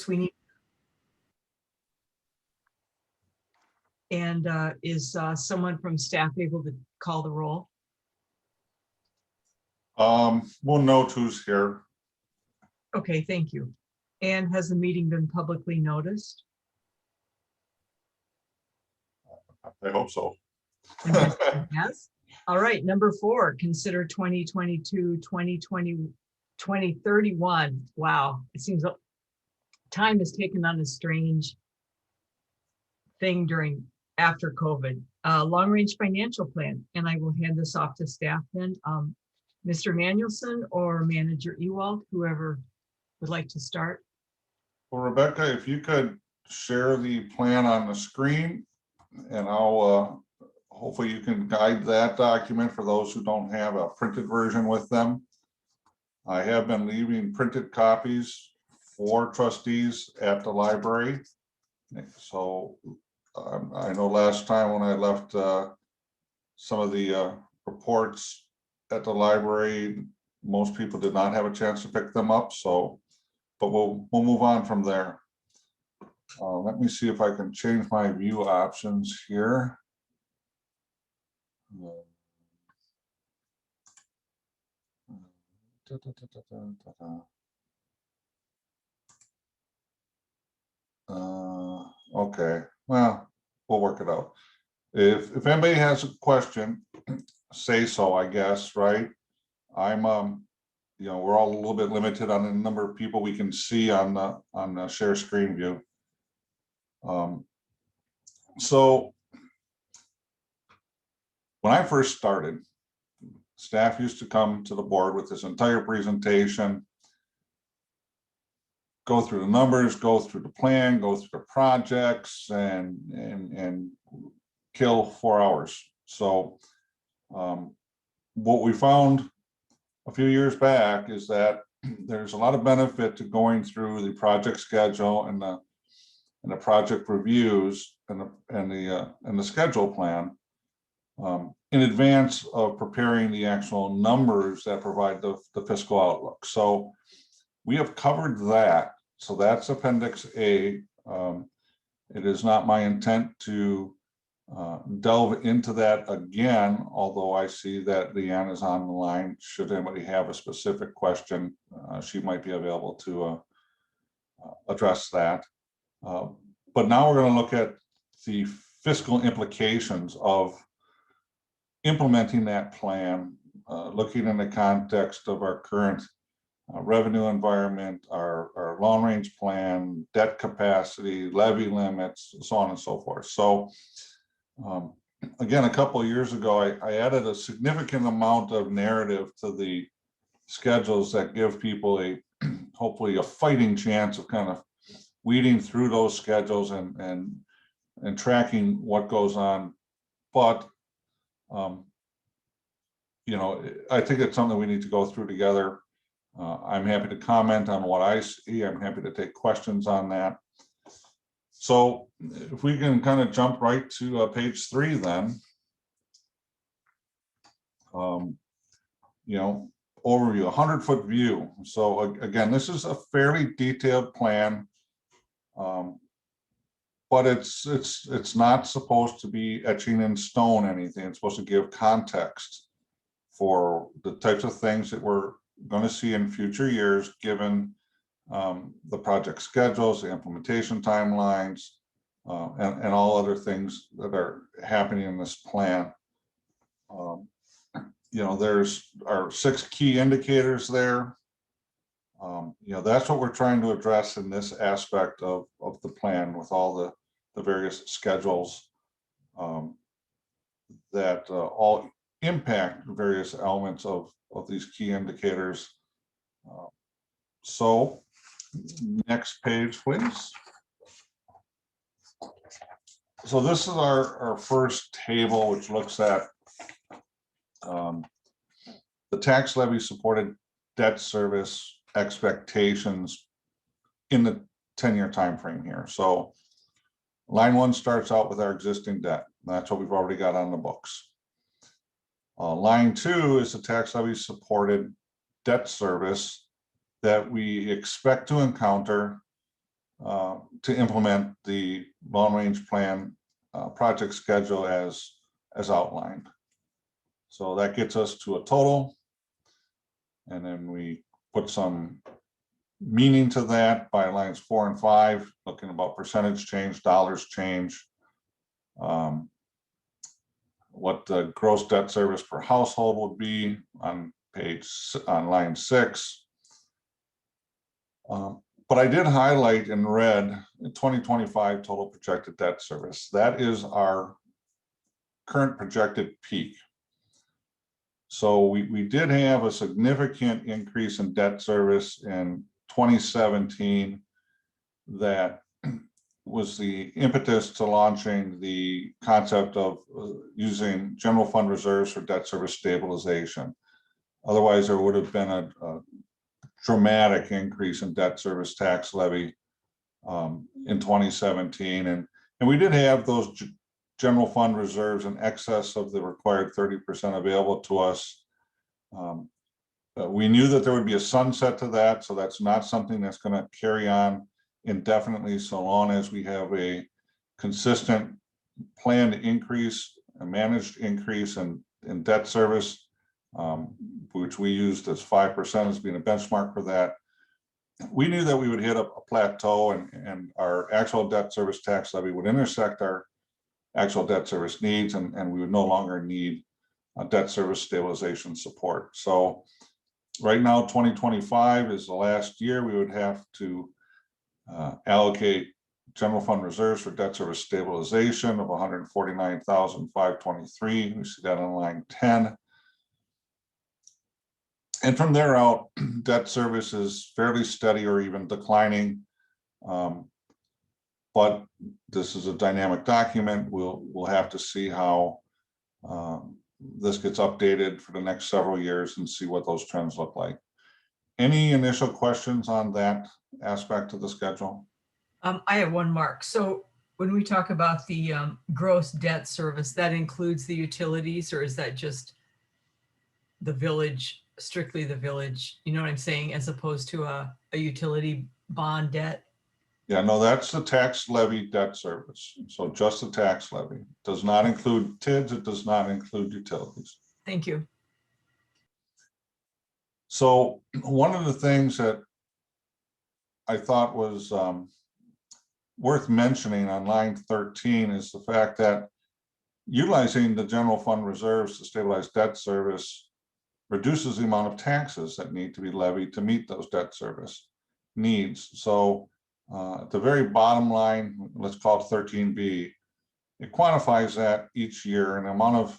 we need. And is someone from staff able to call the roll? We'll note who's here. Okay, thank you. And has the meeting been publicly noticed? I hope so. Yes. All right, number 4, consider 2022, 2031. Wow, it seems time has taken on a strange thing after COVID. Long-range financial plan, and I will hand this off to staff then. Mr. Manuelson or Manager Ewald, whoever would like to start. Well, Rebecca, if you could share the plan on the screen, and I'll hopefully you can guide that document for those who don't have a printed version with them. I have been leaving printed copies for trustees at the library. So I know last time when I left some of the reports at the library, most people did not have a chance to pick them up. So, but we'll move on from there. Let me see if I can change my view options here. Okay, well, we'll work it out. If anybody has a question, say so, I guess, right? I'm you know, we're all a little bit limited on the number of people we can see on the share screen view. So when I first started, staff used to come to the board with this entire presentation, go through the numbers, go through the plan, go through the projects, and kill 4 hours. So what we found a few years back is that there's a lot of benefit to going through the project schedule and the project reviews and the schedule plan in advance of preparing the actual numbers that provide the fiscal outlook. So we have covered that. So that's Appendix A. It is not my intent to delve into that again, although I see that Leanne is on the line. Should anybody have a specific question, she might be available to address that. But now we're going to look at the fiscal implications of implementing that plan, looking in the context of our current revenue environment, our long-range plan, debt capacity, levy limits, so on and so forth. So again, a couple of years ago, I added a significant amount of narrative to the schedules that give people hopefully a fighting chance of kind of weeding through those schedules and tracking what goes on. But you know, I think it's something we need to go through together. I'm happy to comment on what I see. I'm happy to take questions on that. So if we can kind of jump right to page 3 then. You know, overview, 100-foot view. So again, this is a fairly detailed plan, but it's not supposed to be etching in stone anything. It's supposed to give context for the types of things that we're going to see in future years, given the project schedules, the implementation timelines, and all other things that are happening in this plan. You know, there's our 6 key indicators there. You know, that's what we're trying to address in this aspect of the plan, with all the various schedules that all impact various elements of these key indicators. So next page, please. So this is our first table, which looks at the tax levy supported debt service expectations in the 10-year time frame here. So line 1 starts out with our existing debt. That's what we've already got on the books. Line 2 is the tax levy supported debt service that we expect to encounter to implement the long-range plan project schedule as outlined. So that gets us to a total. And then we put some meaning to that by lines 4 and 5, looking about percentage change, dollars change, what the gross debt service per household would be on line 6. But I did highlight in red the 2025 total projected debt service. That is our current projected peak. So we did have a significant increase in debt service in 2017 that was the impetus to launching the concept of using general fund reserves for debt service stabilization. Otherwise, there would have been a dramatic increase in debt service tax levy in 2017. And we did have those general fund reserves in excess of the required 30% available to us. We knew that there would be a sunset to that, so that's not something that's going to carry on indefinitely, so long as we have a consistent planned increase, a managed increase in debt service, which we used as 5% as being a benchmark for that. We knew that we would hit a plateau, and our actual debt service tax levy would intersect our actual debt service needs, and we would no longer need debt service stabilization support. So right now, 2025 is the last year we would have to allocate general fund reserves for debt service stabilization of $149,523. We see that on line 10. And from there out, debt service is fairly steady or even declining. But this is a dynamic document. We'll have to see how this gets updated for the next several years and see what those trends look like. Any initial questions on that aspect of the schedule? I have one, Mark. So when we talk about the gross debt service, that includes the utilities, or is that just the village, strictly the village? You know what I'm saying? As opposed to a utility bond debt? Yeah, no, that's the tax levy debt service. So just the tax levy. Does not include TIDs. It does not include utilities. Thank you. So one of the things that I thought was worth mentioning on line 13 is the fact that utilizing the general fund reserves to stabilize debt service reduces the amount of taxes that need to be levied to meet those debt service needs. So at the very bottom line, let's call it 13B, it quantifies that each year and the amount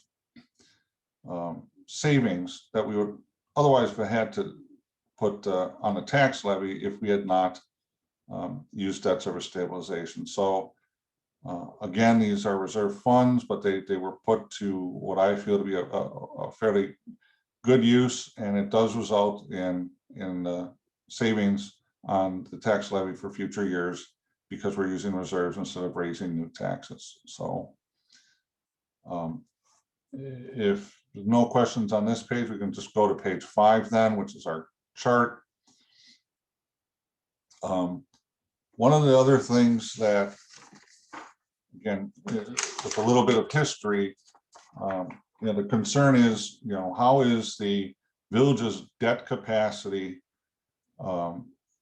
of savings that we would otherwise have had to put on the tax levy if we had not used debt service stabilization. So again, these are reserve funds, but they were put to what I feel to be a fairly good use, and it does result in savings on the tax levy for future years because we're using reserves instead of raising new taxes. So if there's no questions on this page, we can just go to page 5 then, which is our chart. One of the other things that, again, with a little bit of history, the concern is, how is the village's debt capacity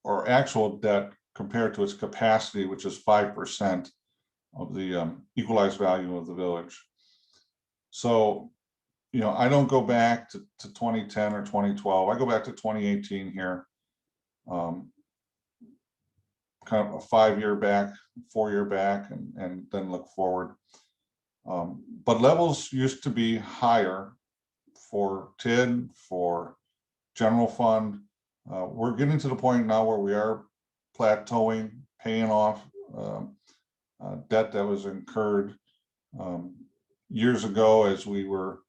or actual debt compared to its capacity, which is 5% of the equalized value of the village. So, I don't go back to 2010 or 2012. I go back to 2018 here. Kind of a 5-year back, 4-year back, and then look forward. But levels used to be higher for TID, for general fund. We're getting to the point now where we are plateauing, paying off debt that was incurred years ago as we were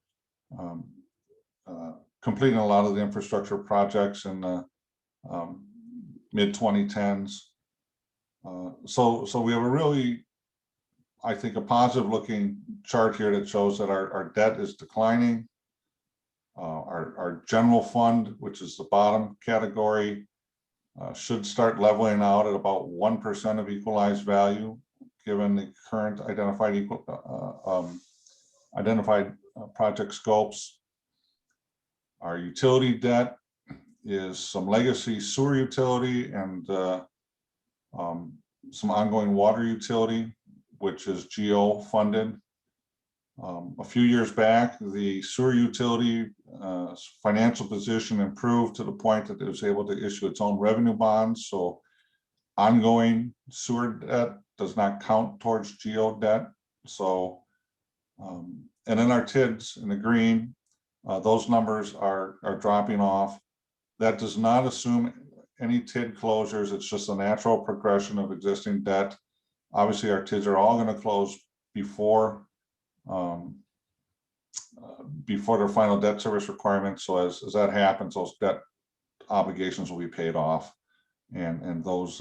completing a lot of the infrastructure projects in the mid-2010s. So we have a really, I think, a positive looking chart here that shows that our debt is declining. Our general fund, which is the bottom category, should start leveling out at about 1% of equalized value, given the current identified project scopes. Our utility debt is some legacy sewer utility and some ongoing water utility, which is GO funded. A few years back, the sewer utility financial position improved to the point that it was able to issue its own revenue bonds. So ongoing sewer debt does not count towards GO debt. So, and then our TIDs in the green, those numbers are dropping off. That does not assume any TID closures. It's just a natural progression of existing debt. Obviously, our TIDs are all going to close before their final debt service requirements. So as that happens, those debt obligations will be paid off, and those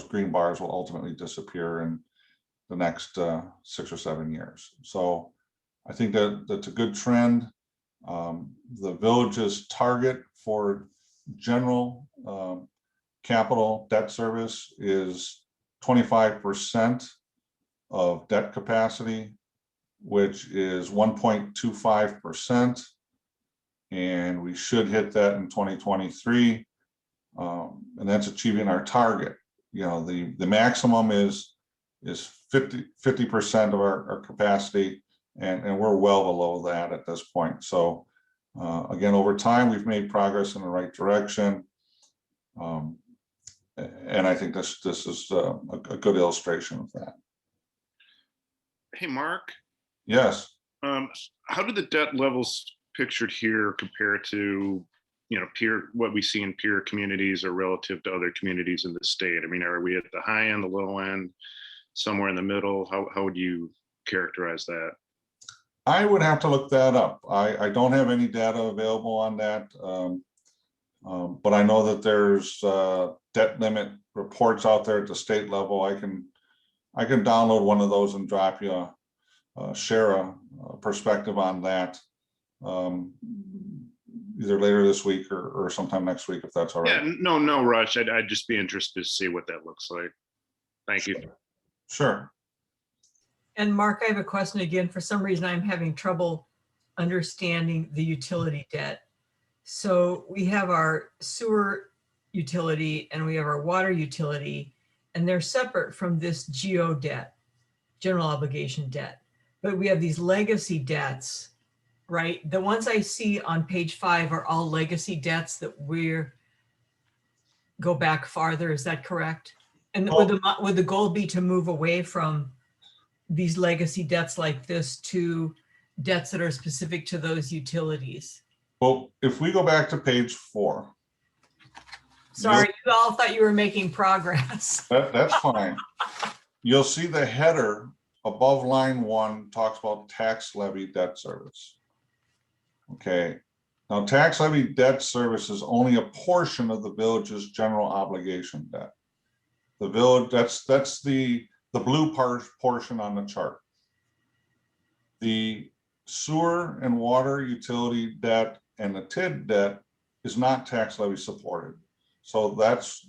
green bars will ultimately disappear in the next 6 or 7 years. So I think that's a good trend. The village's target for general capital debt service is 25% of debt capacity, which is 1.25%, and we should hit that in 2023, and that's achieving our target. You know, the maximum is 50% of our capacity, and we're well below that at this point. So again, over time, we've made progress in the right direction, and I think this is a good illustration of that. Hey, Mark. Yes. How do the debt levels pictured here compare to, what we see in peer communities or relative to other communities in the state? I mean, are we at the high end, the low end, somewhere in the middle? How would you characterize that? I would have to look that up. I don't have any data available on that, but I know that there's debt limit reports out there at the state level. I can download one of those and drop you share a perspective on that either later this week or sometime next week, if that's all right. Yeah, no rush. I'd just be interested to see what that looks like. Thank you. Sure. And Mark, I have a question again. For some reason, I'm having trouble understanding the utility debt. So we have our sewer utility and we have our water utility, and they're separate from this GO debt, general obligation debt. But we have these legacy debts, right? The ones I see on page 5 are all legacy debts that go back farther. Is that correct? And would the goal be to move away from these legacy debts like this to debts that are specific to those utilities? Well, if we go back to page 4. Sorry, you all thought you were making progress. That's fine. You'll see the header above line 1 talks about tax levy debt service. Okay. Now, tax levy debt service is only a portion of the village's general obligation debt. The village, that's the blue portion on the chart. The sewer and water utility debt and the TID debt is not tax levy supported. So that's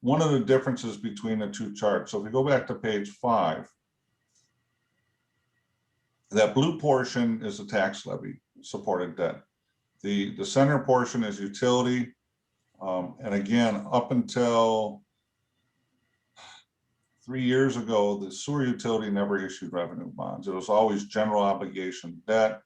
one of the differences between the two charts. So if we go back to page 5, that blue portion is the tax levy supported debt. The center portion is utility. And again, up until 3 years ago, the sewer utility never issued revenue bonds. It was always general obligation debt.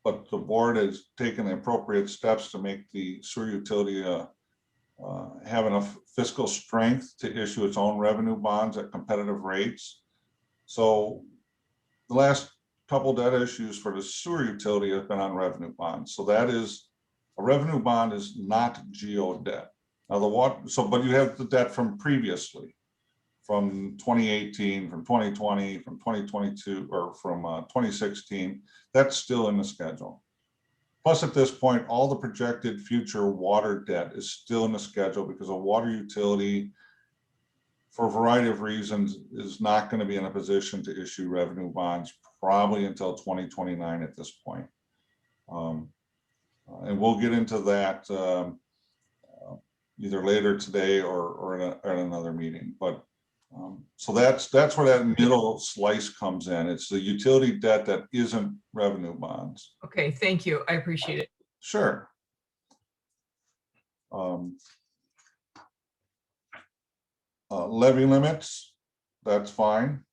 But the board has taken the appropriate steps to make the sewer utility have enough fiscal strength to issue its own revenue bonds at competitive rates. So the last couple debt issues for the sewer utility have been on revenue bonds. So that is, a revenue bond is not GO debt. Now the water, but you have the debt from previously, from 2018, from 2020, from 2022, or from 2016, that's still in the schedule. Plus, at this point, all the projected future water debt is still in the schedule because a water utility, for a variety of reasons, is not going to be in a position to issue revenue bonds probably until 2029 at this point. And we'll get into that either later today or at another meeting. But so that's where that middle slice comes in. It's the utility debt that isn't revenue bonds. Okay, thank you. I appreciate it. Sure. Levy limits, that's fine.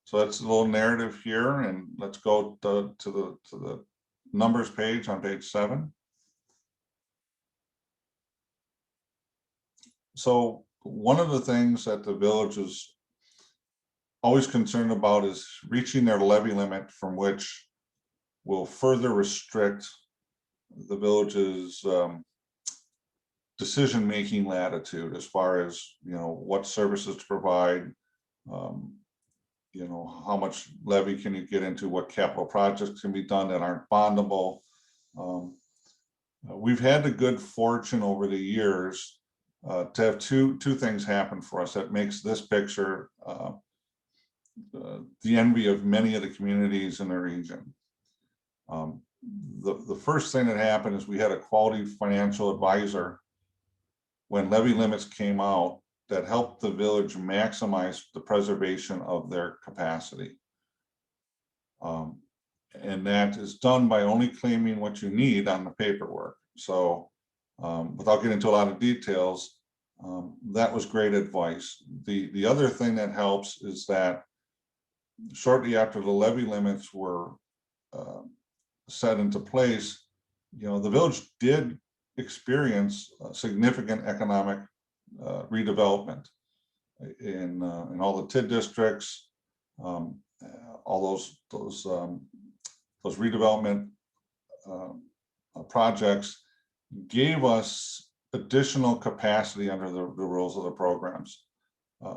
So that's a little narrative here, and let's go to the numbers page on page 7. So one of the things that the village is always concerned about is reaching their levy limit, from which will further restrict the village's decision-making latitude as far as, what services to provide, how much levy can you get into, what capital projects can be done that aren't bondable. We've had the good fortune over the years to have two things happen for us that makes this picture the envy of many of the communities in the region. The first thing that happened is we had a quality financial advisor when levy limits came out that helped the village maximize the preservation of their capacity. And that is done by only claiming what you need on the paperwork. So without getting into a lot of details, that was great advice. The other thing that helps is that shortly after the levy limits were set into place, the village did experience significant economic redevelopment in all the TID districts. All those redevelopment projects gave us additional capacity under the rules of the programs,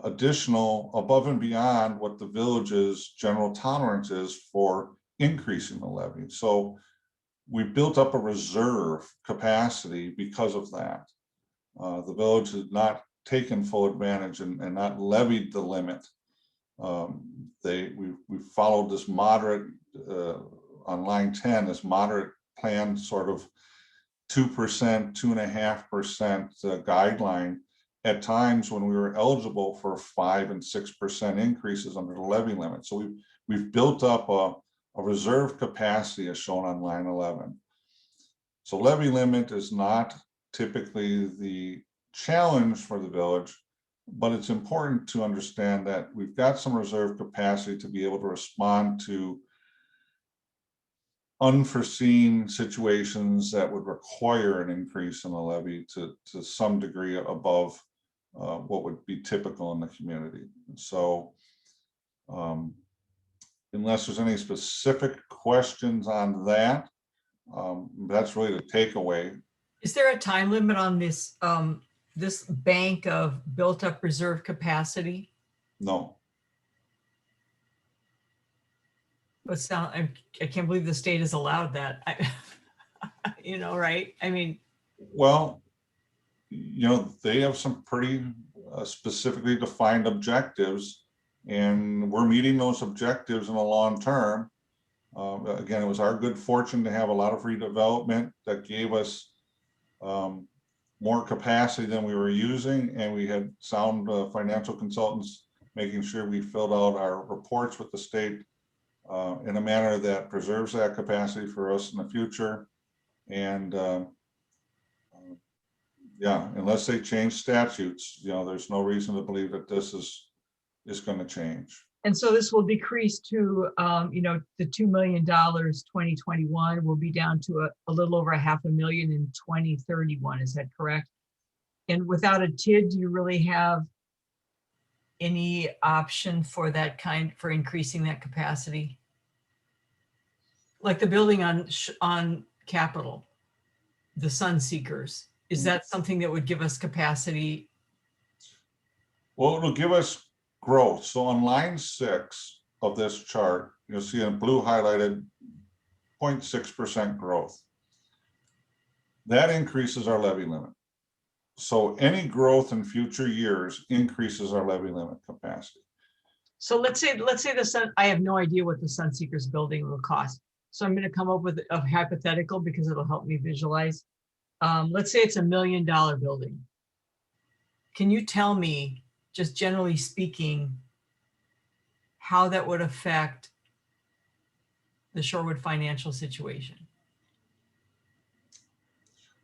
additional above and beyond what the village's general tolerance is for increasing the levy. So we built up a reserve capacity because of that. The village has not taken full advantage and not levied the limit. We followed this moderate, on line 10, this moderate plan, sort of 2%, 2.5% guideline at times when we were eligible for 5% and 6% increases under the levy limit. So we've built up a reserve capacity as shown on line 11. So levy limit is not typically the challenge for the village, but it's important to understand that we've got some reserve capacity to be able to respond to unforeseen situations that would require an increase in the levy to some degree above what would be typical in the community. So unless there's any specific questions on that, that's really the takeaway. Is there a time limit on this this bank of built up reserve capacity? No. But I can't believe the state has allowed that. Right? I mean, well, they have some pretty specifically defined objectives, and we're meeting those objectives in the long term. Again, it was our good fortune to have a lot of redevelopment that gave us more capacity than we were using, and we had sound financial consultants making sure we filled out our reports with the state in a manner that preserves that capacity for us in the future. And yeah, unless they change statutes, there's no reason to believe that this is going to change. And so this will decrease to, the $2 million 2021 will be down to a little over $500,000 in 2031. Is that correct? And without a TID, do you really have any option for that for increasing that capacity? Like the building on Capitol, the Sun Seekers, is that something that would give us capacity? Well, it'll give us growth. So on line 6 of this chart, you'll see in blue highlighted 0.6% growth. That increases our levy limit. So any growth in future years increases our levy limit capacity. So let's say the Sun, I have no idea what the Sun Seekers building will cost. So I'm going to come up with a hypothetical because it'll help me visualize. Let's say it's $1 million building. can you tell me, just generally speaking, how that would affect the Shorewood financial situation?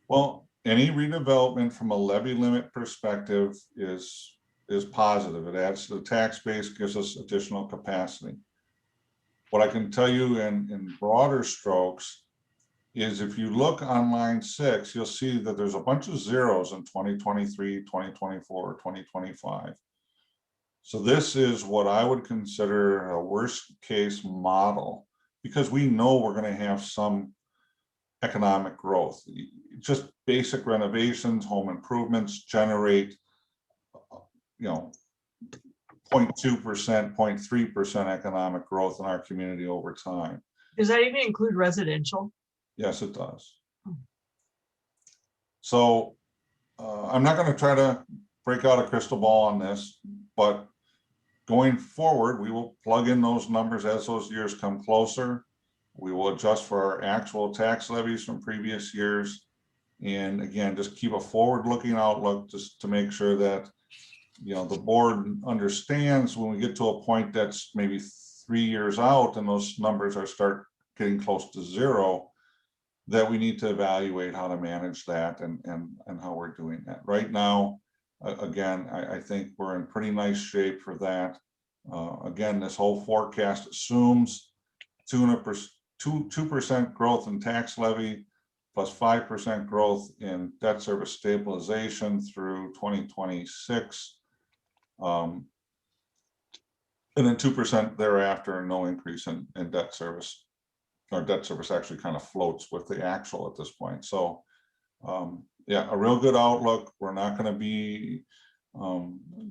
Well, any redevelopment from a levy limit perspective is positive. It adds to the tax base, gives us additional capacity. What I can tell you in broader strokes is if you look on line 6, you'll see that there's a bunch of zeros in 2023, 2024, 2025. So this is what I would consider a worst case model, because we know we're going to have some economic growth. Just basic renovations, home improvements generate, 0.2%, 0.3% economic growth in our community over time. Does that even include residential? Yes, it does. So I'm not going to try to break out a crystal ball on this, but going forward, we will plug in those numbers as those years come closer. We will adjust for our actual tax levies from previous years. And again, just keep a forward-looking outlook just to make sure that, the board understands when we get to a point that's maybe 3 years out and those numbers start getting close to zero, that we need to evaluate how to manage that and how we're doing that. Right now, again, I think we're in pretty nice shape for that. Again, this whole forecast assumes 2% growth in tax levy plus 5% growth in debt service stabilization through 2026. And then 2% thereafter, no increase in debt service. Our debt service actually kind of floats with the actual at this point. So yeah, a real good outlook. We're not going to be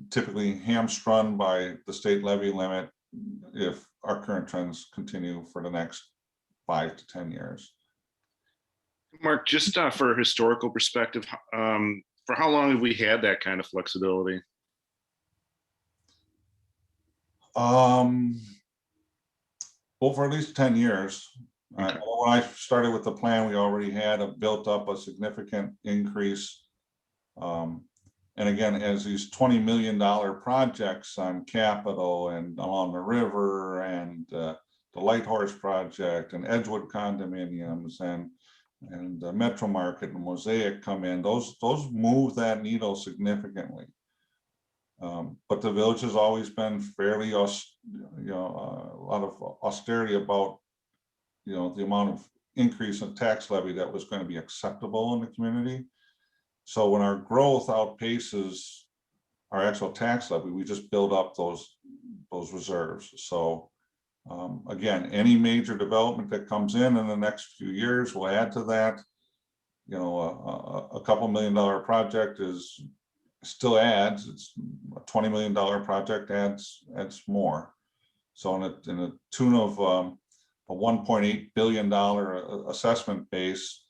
typically hamstrung by the state levy limit if our current trends continue for the next 5 to 10 years. Mark, just for a historical perspective, for how long have we had that kind of flexibility? Well, for at least 10 years. Okay. When I started with the plan, we already had built up a significant increase. And again, as these $20 million projects on Capitol and along the river and the Light Horse project and Edgewood condominiums and Metro Market and Mosaic come in, those move that needle significantly. But the village has always been fairly, a lot of austerity about, the amount of increase in tax levy that was going to be acceptable in the community. So when our growth outpaces our actual tax levy, we just build up those reserves. So again, any major development that comes in the next few years will add to that. A couple $1 million project still adds. It's a $20 million project adds more. So in a tune of a $1.8 billion assessment base,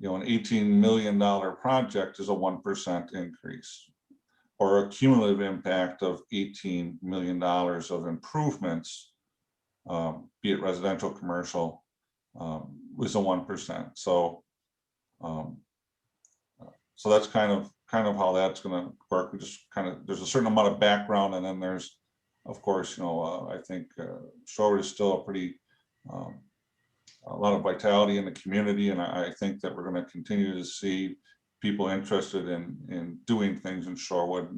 an $18 million project is a 1% increase, or a cumulative impact of $18 million of improvements, be it residential, commercial, was a 1%. So that's kind of how that's going to work. We just there's a certain amount of background, and then there's, of course, I think Shorewood is still a pretty a lot of vitality in the community, and I think that we're going to continue to see people interested in doing things in Shorewood,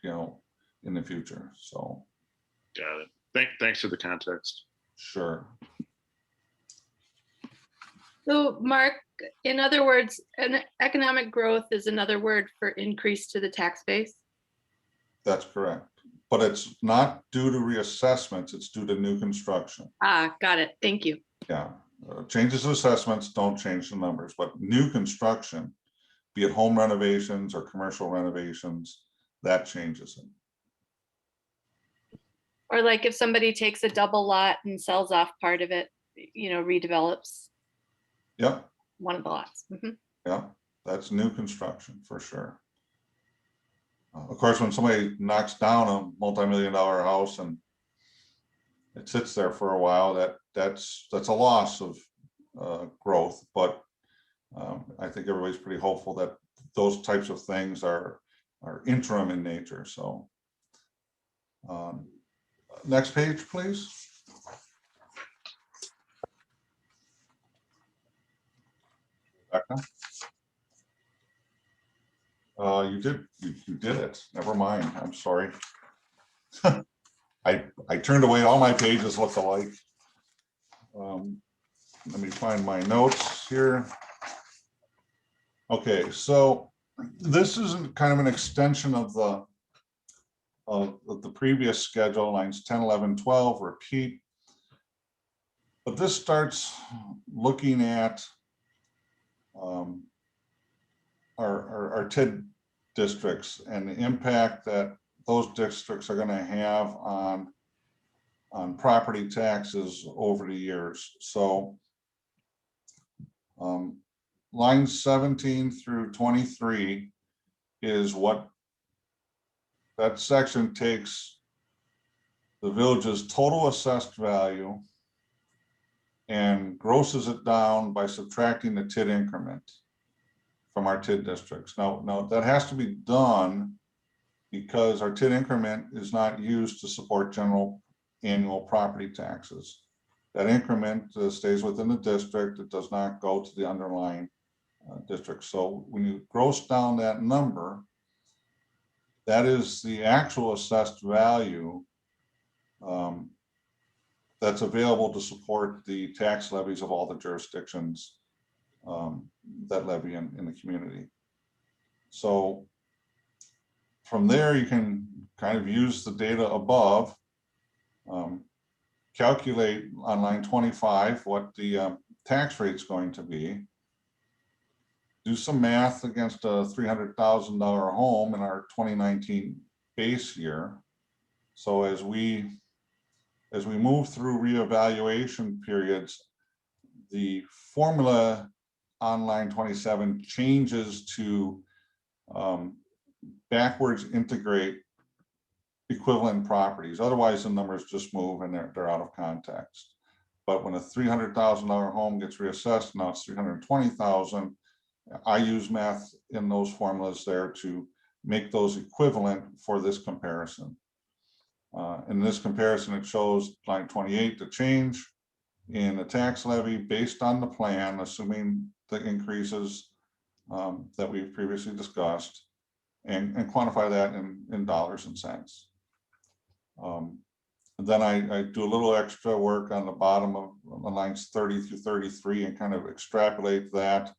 in the future. So, got it. Thanks for the context. Sure. So, Mark, in other words, an economic growth is another word for increase to the tax base? That's correct. But it's not due to reassessments, it's due to new construction. Ah, got it. Thank you. Yeah. Changes to assessments don't change the numbers, but new construction, be it home renovations or commercial renovations, that changes it. Or like if somebody takes a double lot and sells off part of it, redevelops. Yep. One of the lots. Mm-hmm. Yeah, that's new construction for sure. Of course, when somebody knocks down a multi-million-dollar house and it sits there for a while, that's a loss of growth. But I think everybody's pretty hopeful that those types of things are are interim in nature. So next page, please. Rebecca. You did it. Never mind. I'm sorry. I turned away. All my pages look alike. Let me find my notes here. Okay, so this is kind of an extension of the previous schedule, lines 10, 11, 12, repeat. But this starts looking at our TID districts and the impact that those districts are going to have on property taxes over the years. So lines 17 through 23 is what that section takes the village's total assessed value and grosses it down by subtracting the TID increment from our TID districts. Now that has to be done because our TID increment is not used to support general annual property taxes. That increment stays within the district. It does not go to the underlying district. So when you gross down that number, that is the actual assessed value that's available to support the tax levies of all the jurisdictions that levy in the community. So from there, you can kind of use the data above, calculate on line 25 what the tax rate is going to be, do some math against a $300,000 home in our 2019 base year. So as we move through reevaluation periods, the formula on line 27 changes to backwards integrate equivalent properties. Otherwise, the numbers just move and they're out of context. But when a $300,000 home gets reassessed, now it's $320,000. I use math in those formulas there to make those equivalent for this comparison. In this comparison, it shows line 28, the change in the tax levy based on the plan, assuming the increases that we've previously discussed, and quantify that in dollars and cents. And then I do a little extra work on the bottom of lines 30 through 33 and kind of extrapolate that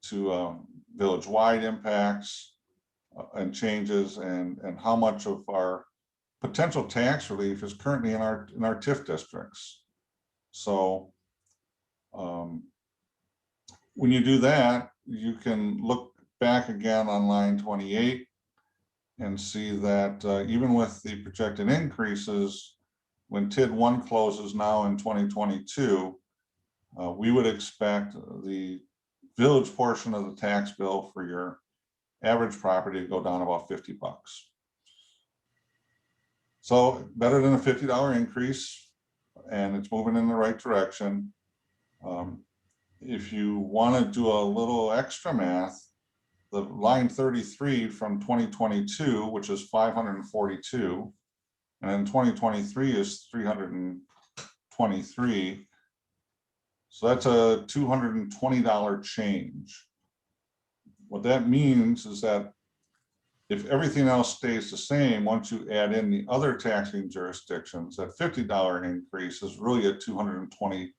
to village-wide impacts and changes and how much of our potential tax relief is currently in our TIF districts. So when you do that, you can look back again on line 28 and see that even with the projected increases, when TID 1 closes now in 2022, we would expect the village portion of the tax bill for your average property to go down about 50 bucks. So better than a $50 increase, and it's moving in the right direction. If you want to do a little extra math, the line 33 from 2022, which is 542, and then 2023 is 323. So that's a $220 change. What that means is that if everything else stays the same, once you add in the other taxing jurisdictions, that $50 increase is really a $220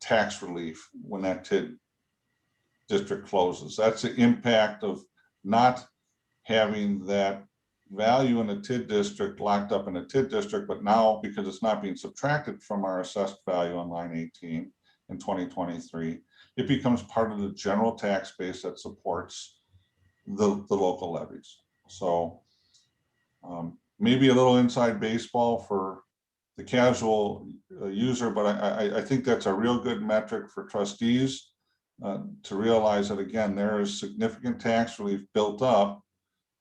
tax relief when that TID district closes. That's the impact of not having that value in a TID district locked up in a TID district, but now because it's not being subtracted from our assessed value on line 18 in 2023, it becomes part of the general tax base that supports the local levies. So maybe a little inside baseball for the casual user, but I think that's a real good metric for trustees to realize that, again, there is significant tax relief built up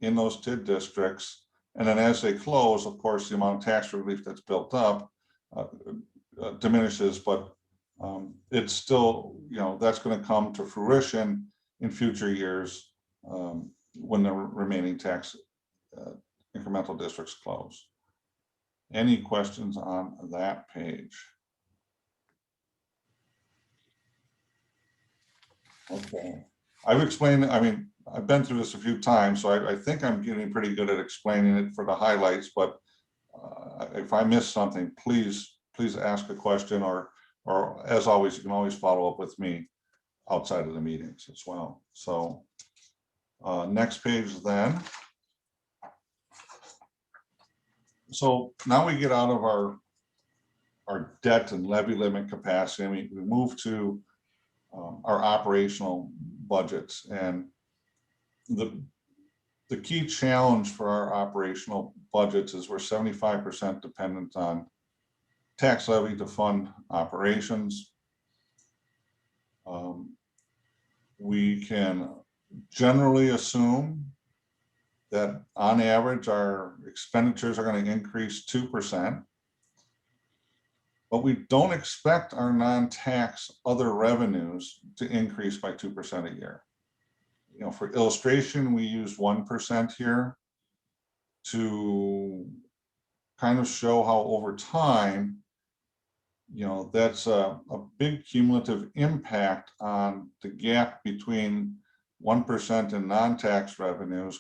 in those TID districts. And then as they close, of course, the amount of tax relief that's built up diminishes, but it's still, that's going to come to fruition in future years when the remaining tax incremental districts close. Any questions on that page? Okay, I've explained, I mean, I've been through this a few times, so I think I'm getting pretty good at explaining it for the highlights, but if I miss something, please ask a question, or as always, you can always follow up with me outside of the meetings as well. So next page then. So now we get out of our debt and levy limit capacity, and we move to our operational budgets. And the key challenge for our operational budgets is we're 75% dependent on tax levy to fund operations. We can generally assume that on average our expenditures are going to increase 2%, but we don't expect our non-tax other revenues to increase by 2% a year. You know, for illustration, we use 1% here to kind of show how over time, you know, that's a big cumulative impact on the gap between 1% in non-tax revenues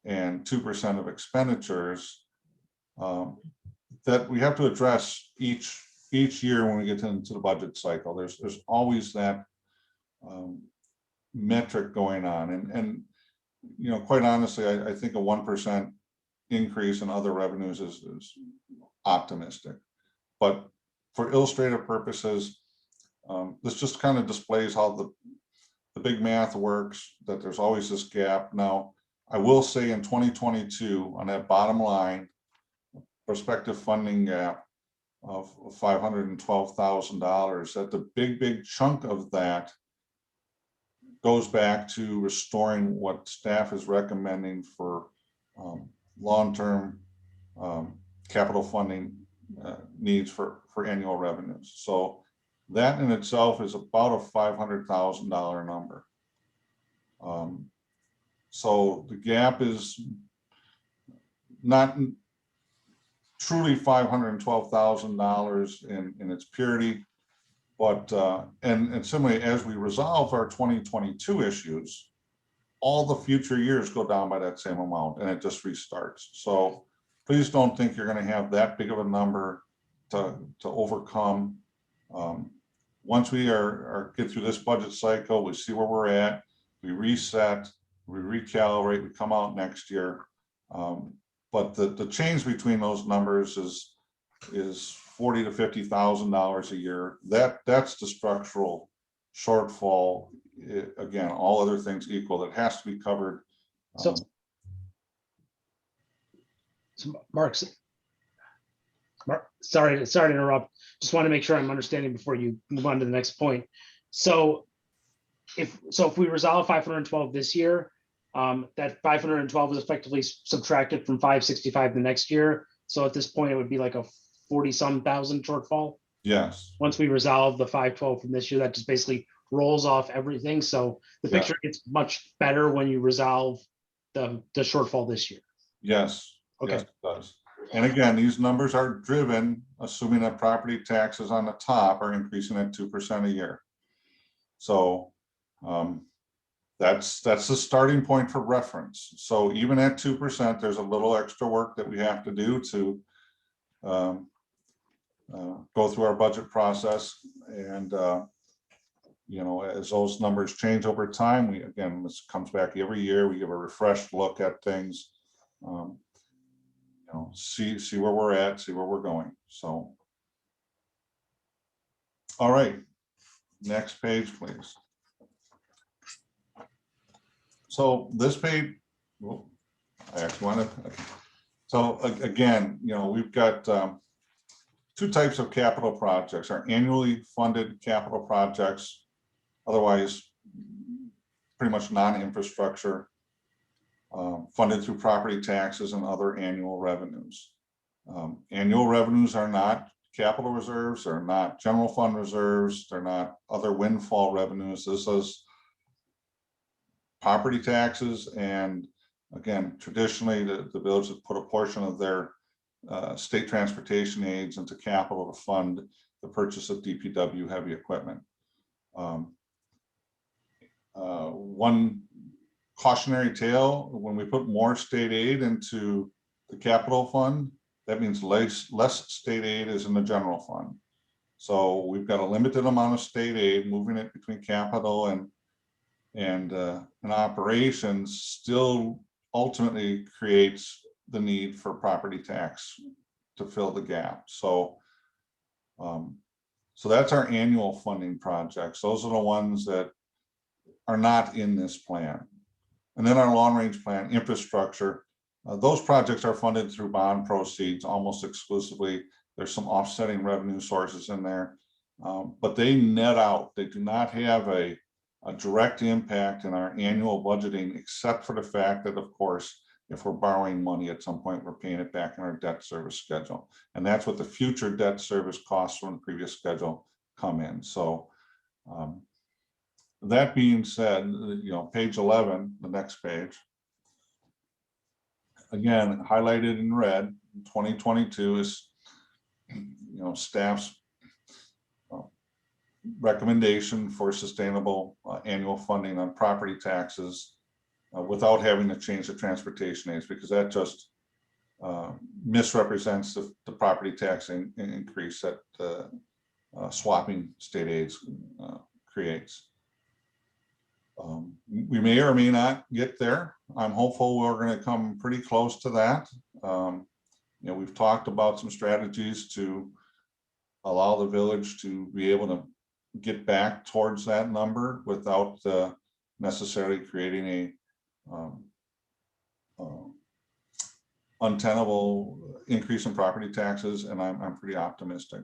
and 2% of expenditures that we have to address each year when we get into the budget cycle. There's always that metric going on, and you know, quite honestly, I think a 1% increase in other revenues is optimistic, but for illustrative purposes, this just kind of displays how the big math works, that there's always this gap. Now, I will say in 2022, on that bottom line, prospective funding gap of $512,000, that the big chunk of that goes back to restoring what staff is recommending for long-term capital funding needs for annual revenues. So that in itself is about a $500,000 number. So the gap is not truly $512,000 in its purity, but and similarly, as we resolve our 2022 issues, all the future years go down by that same amount, and it just restarts. So please don't think you're going to have that big of a number to overcome. Once we get through this budget cycle, we see where we're at, we reset, we recalibrate, we come out next year. But the change between those numbers is $40,000 to $50,000 a year. That's the structural shortfall. Again, all other things equal, that has to be covered. So Mark, sorry to interrupt. Just want to make sure I'm understanding before you move on to the next point. So if we resolve 512 this year, that 512 is effectively subtracted from 565 the next year. So at this point, it would be like a 40-some thousand shortfall. Yes. Once we resolve the 512 from this year, that just basically rolls off everything. So the picture gets much better when you resolve the shortfall this year. Yes. Okay. Yes, it does. And again, these numbers are driven, assuming that property taxes on the top are increasing at 2% a year. So that's the starting point for reference. So even at 2%, there's a little extra work that we have to do to go through our budget process. And you know, as those numbers change over time, again, this comes back every year, we give a refreshed look at things, you know, see where we're at, see where we're going. So, all right, next page, please. So this page, well, I actually want to, okay. So again, you know, we've got two types of capital projects: our annually funded capital projects, otherwise pretty much non-infrastructure, funded through property taxes and other annual revenues. Annual revenues are not capital reserves, they're not general fund reserves, they're not other windfall revenues. This is property taxes, and again, traditionally, the village has put a portion of their state transportation aids into capital to fund the purchase of DPW heavy equipment. One cautionary tale, when we put more state aid into the capital fund, that means less state aid is in the general fund. So we've got a limited amount of state aid, moving it between capital and operations still ultimately creates the need for property tax to fill the gap. So so that's our annual funding projects. Those are the ones that are not in this plan. And then our long range plan infrastructure, those projects are funded through bond proceeds almost exclusively. There's some offsetting revenue sources in there, but they net out. They do not have a direct impact in our annual budgeting, except for the fact that, of course, if we're borrowing money at some point, we're paying it back in our debt service schedule. And that's what the future debt service costs from the previous schedule come in. So that being said, you know, page 11, the next page, again, highlighted in red, 2022 is, you know, staff's recommendation for sustainable annual funding on property taxes without having to change the transportation aids, because that just misrepresents the property tax increase that swapping state aids creates. We may or may not get there. I'm hopeful we're going to come pretty close to that. You know, we've talked about some strategies to allow the village to be able to get back towards that number without necessarily creating a untenable increase in property taxes, and I'm pretty optimistic.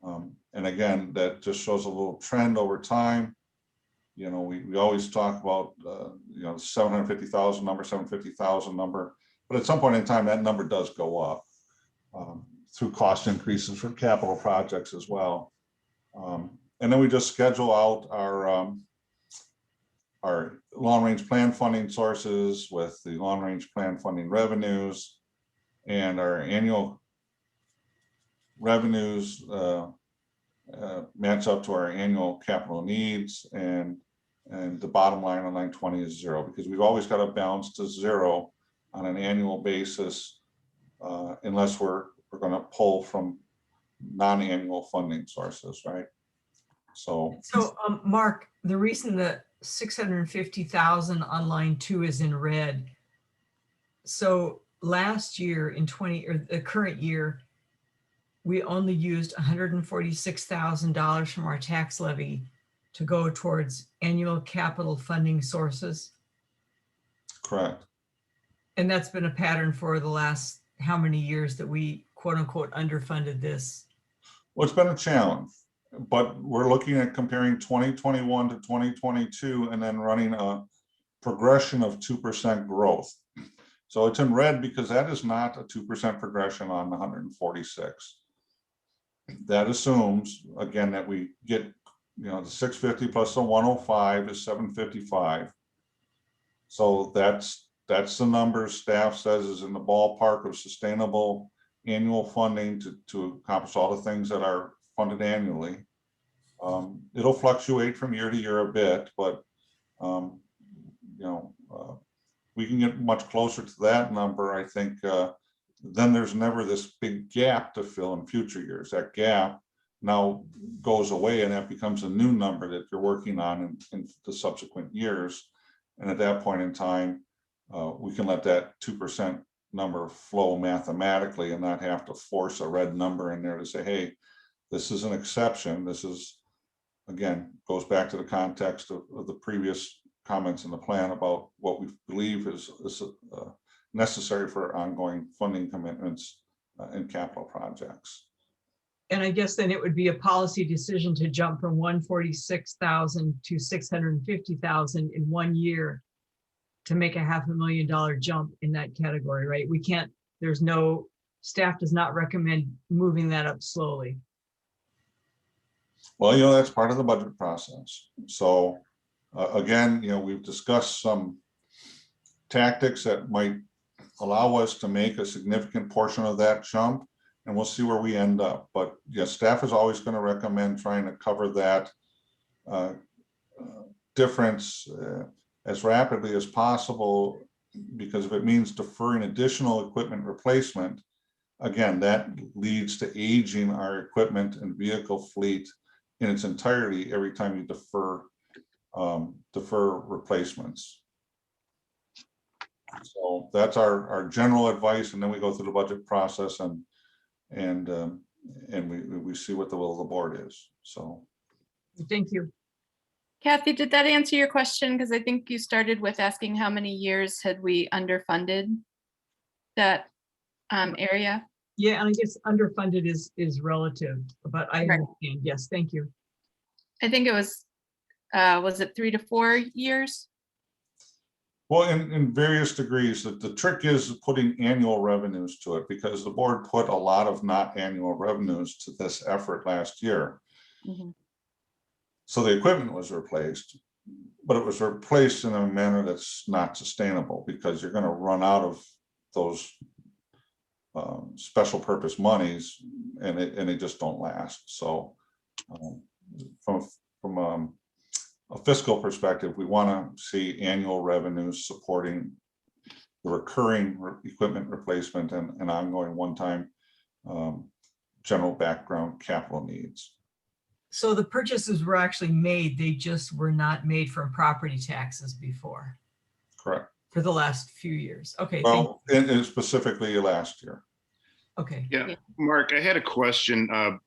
And again, that just shows a little trend over time. You know, we always talk about you know, 750,000 number, 750,000 number, but at some point in time that number does go up through cost increases for capital projects as well. And then we just schedule out our long-range plan funding sources with the long-range plan funding revenues, and our annual revenues match up to our annual capital needs, and the bottom line on line 20 is 0, because we've always got to balance to 0 on an annual basis unless we're going to pull from non-annual funding sources, right? So Mark, the reason that 650,000 on line 2 is in red. So last year in the current year, we only used $146,000 from our tax levy to go towards annual capital funding sources. correct. And that's been a pattern for the last how many years that we quote unquote underfunded this? Well, it's been a challenge, but we're looking at comparing 2021 to 2022 and then running a progression of 2% growth. So it's in red because that is not a 2% progression on the 146. That assumes, again, that we get, you know, the 650 plus the 105 is 755. So that's the number staff says is in the ballpark of sustainable annual funding to accomplish all the things that are funded annually. It'll fluctuate from year to year a bit, but you know, we can get much closer to that number. I think then there's never this big gap to fill in future years. That gap now goes away, and that becomes a new number that you're working on in the subsequent years. And at that point in time, we can let that 2% number flow mathematically and not have to force a red number in there to say, hey, this is an exception. This is, again, goes back to the context of the previous comments in the plan about what we believe is necessary for ongoing funding commitments in capital projects. And I guess then it would be a policy decision to jump from 146,000 to 650,000 in 1 year to make a $500,000 jump in that category, right? We can't, there's no, staff does not recommend moving that up slowly. Well, you know, that's part of the budget process. So Again, we've discussed some tactics that might allow us to make a significant portion of that jump, and we'll see where we end up. But yes, staff is always going to recommend trying to cover that difference as rapidly as possible, because if it means deferring additional equipment replacement, again, that leads to aging our equipment and vehicle fleet in its entirety every time you defer replacements. So that's our general advice, and then we go through the budget process and we see what the will of the board is. So Thank you. Kathy, did that answer your question? Because I think you started with asking how many years had we underfunded that area? Yeah, and I guess underfunded is relative, but I Right. understand. Yes, thank you. I think it was it 3 to 4 years? well, in various degrees, the trick is putting annual revenues to it, because the board put a lot of not annual revenues to this effort last year. Mhm. So the equipment was replaced, but it was replaced in a manner that's not sustainable, because you're going to run out of those special purpose monies, and they just don't last. So from a fiscal perspective, we want to see annual revenues supporting the recurring equipment replacement and ongoing one-time general background capital needs. So the purchases were actually made, they just were not made from property taxes before, Correct. for the last few years. Okay, thank you. Well, and specifically last year. Okay. Yeah, Mark, I had a question. I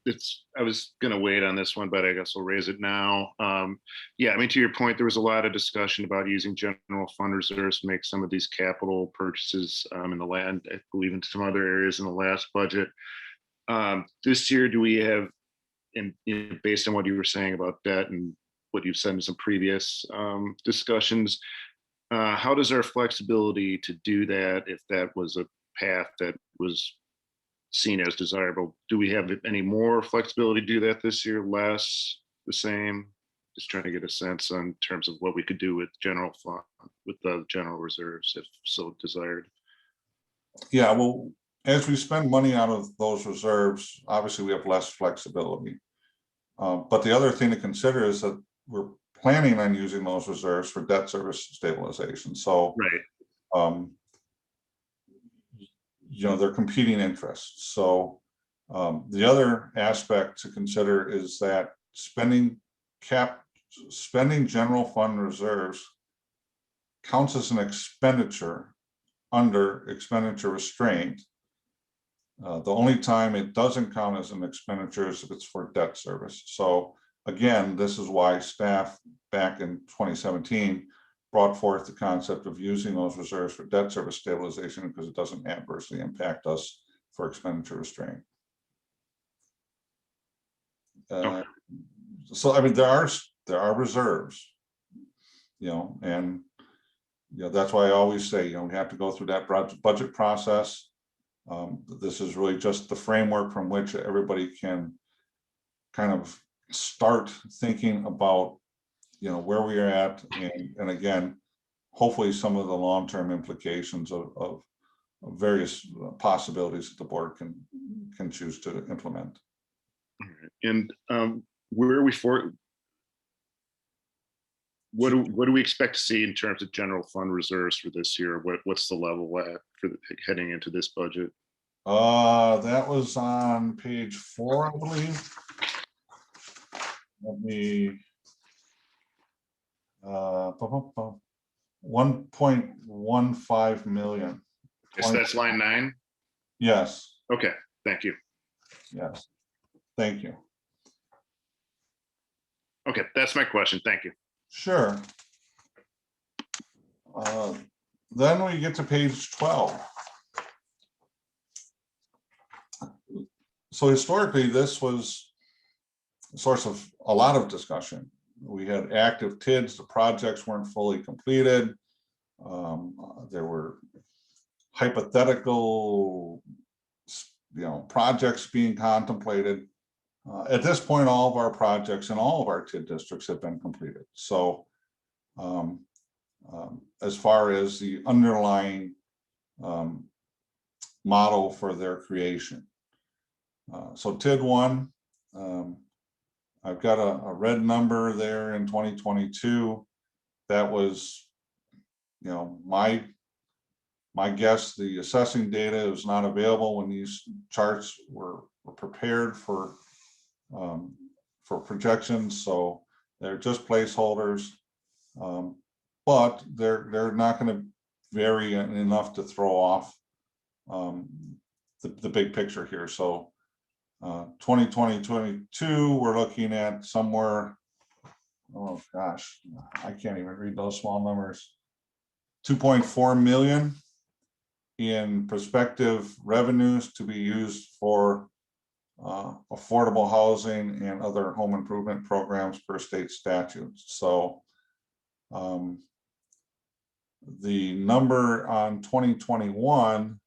was going to wait on this one, but I guess I'll raise it now. Yeah, I mean, to your point, there was a lot of discussion about using general fund reserves to make some of these capital purchases in the land, I believe in some other areas in the last budget. This year, do we have, and based on what you were saying about debt and what you've said in some previous discussions, how does our flexibility to do that, if that was a path that was seen as desirable, do we have any more flexibility to do that this year, less, the same? Just trying to get a sense in terms of what we could do with general fund, with the general reserves, if so desired. Yeah, well, as we spend money out of those reserves, obviously we have less flexibility. But the other thing to consider is that we're planning on using those reserves for debt service stabilization. So, Right. they're competing interests. So the other aspect to consider is that spending general fund reserves counts as an expenditure under expenditure restraint. The only time it doesn't count as an expenditure is if it's for debt service. So again, this is why staff back in 2017 brought forth the concept of using those reserves for debt service stabilization, because it doesn't adversely impact us for expenditure restraint. Okay. So I mean, there are reserves, and that's why I always say, we have to go through that budget process. This is really just the framework from which everybody can kind of start thinking about where we are at, and again, hopefully some of the long-term implications of various possibilities that the board can choose to implement. And where are we for? What do we expect to see in terms of general fund reserves for this year? What's the level at for heading into this budget? That was on page 4, I believe. Let me 1.15 million. Yes, that's line 9. Yes. Okay, thank you. Yes. Thank you. Okay, that's my question. Thank you. Sure. Then we get to page 12. So historically, this was a source of a lot of discussion. We had active TIDs, the projects weren't fully completed. There were hypothetical, projects being contemplated. At this point, all of our projects in all of our TID districts have been completed. So as far as the underlying model for their creation. So TID 1, I've got a red number there in 2022. That was, my guess. The assessing data is not available when these charts were prepared for projections, so they're just placeholders. But they're not going to vary enough to throw off the big picture here. So 2022, we're looking at somewhere, oh gosh, I can't even read those small numbers, 2.4 million in prospective revenues to be used for affordable housing and other home improvement programs per state statutes. So the number on 2021,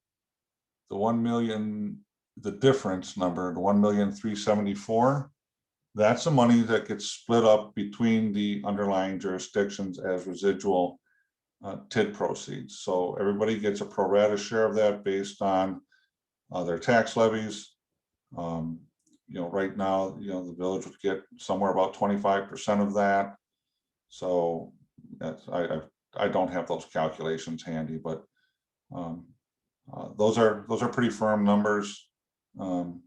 the 1 million, the difference number, the 1,374,000, that's the money that gets split up between the underlying jurisdictions as residual TID proceeds. So everybody gets a pro rata share of that based on their tax levies. Right now, the village would get somewhere about 25% of that. So that's, I don't have those calculations handy, but those are pretty firm numbers. So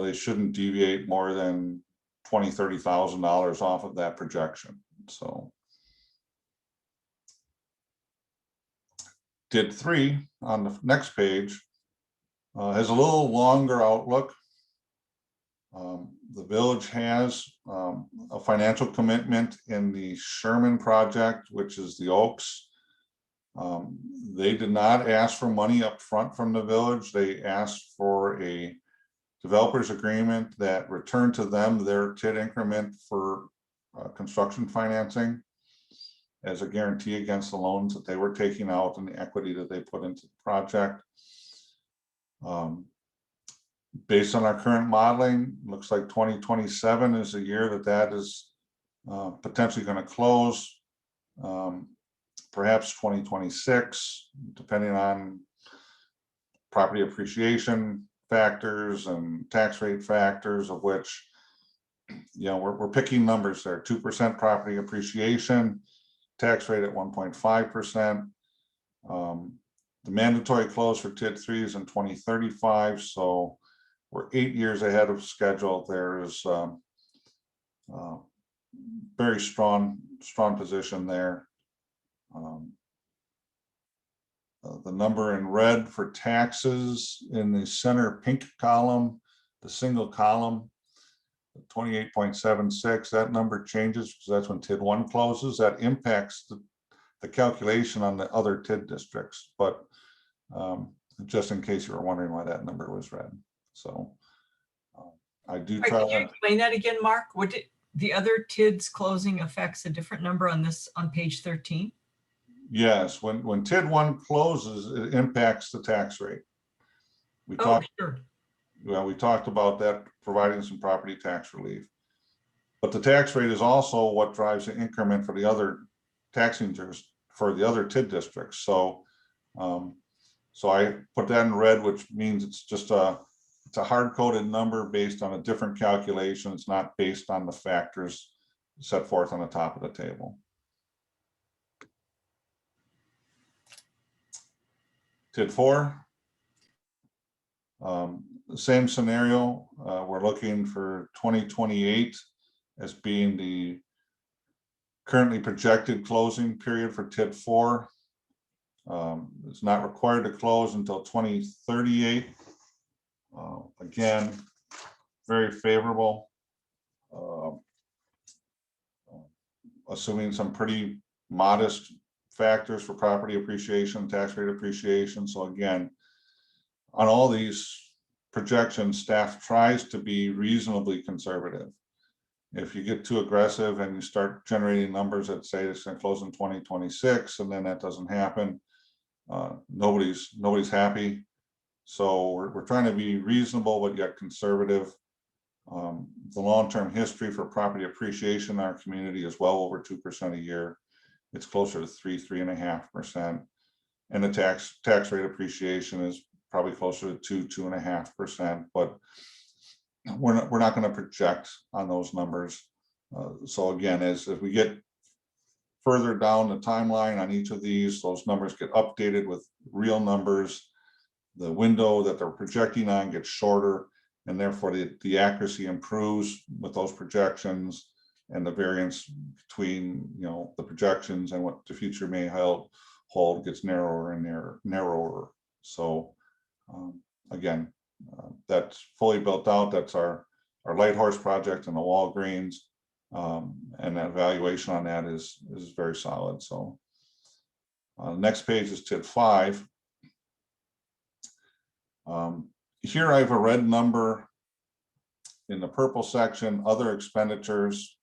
they shouldn't deviate more than $20,000-$30,000 off of that projection. So TID 3 on the next page has a little longer outlook. The village has a financial commitment in the Sherman project, which is the Oaks. They did not ask for money up front from the village. They asked for a developers agreement that returned to them their TID increment for construction financing as a guarantee against the loans that they were taking out and the equity that they put into the project. Based on our current modeling, looks like 2027 is the year that is potentially going to close. Perhaps 2026, depending on property appreciation factors and tax rate factors, of which, we're picking numbers there. 2% property appreciation, tax rate at 1.5%. The mandatory close for TID 3 is in 2035, so we're 8 years ahead of schedule. There is very strong position there. The number in red for taxes in the center pink column, the single column, 28.76, that number changes because that's when TID 1 closes. That impacts the calculation on the other TID districts, but just in case you were wondering why that number was red. So I do try Can you to explain that again, Mark? What did the other TIDs closing affects a different number on page 13? Yes, when TID 1 closes, it impacts the tax rate. We Sure. we talked about that, providing some property tax relief. But the tax rate is also what drives the increment for the other taxing for the other TID districts. So so I put that in red, which means it's just it's a hard-coded number based on a different calculation. It's not based on the factors set forth on the top of the table. TID 4, same scenario. We're looking for 2028 as being the currently projected closing period for TID 4. It's not required to close until 2038. Again, very favorable, assuming some pretty modest factors for property appreciation, tax rate appreciation. So again, on all these projections, staff tries to be reasonably conservative. If you get too aggressive and you start generating numbers that say it's going to close in 2026 and then that doesn't happen, nobody's happy. So we're trying to be reasonable but yet conservative. The long-term history for property appreciation in our community is well over 2% a year. It's closer to 3.5%. And the tax rate appreciation is probably closer to 2.5%, but we're not going to project on those numbers. So again, as we get further down the timeline on each of these, those numbers get updated with real numbers. The window that they're projecting on gets shorter, and therefore the accuracy improves with those projections, and the variance between, you know, the projections and what the future may hold gets narrower and narrower. So again, that's fully built out. That's our Light Horse project and the Walgreens, and that valuation on that is very solid. So next page is TID 5. Here I have a red number in the purple section, other expenditures,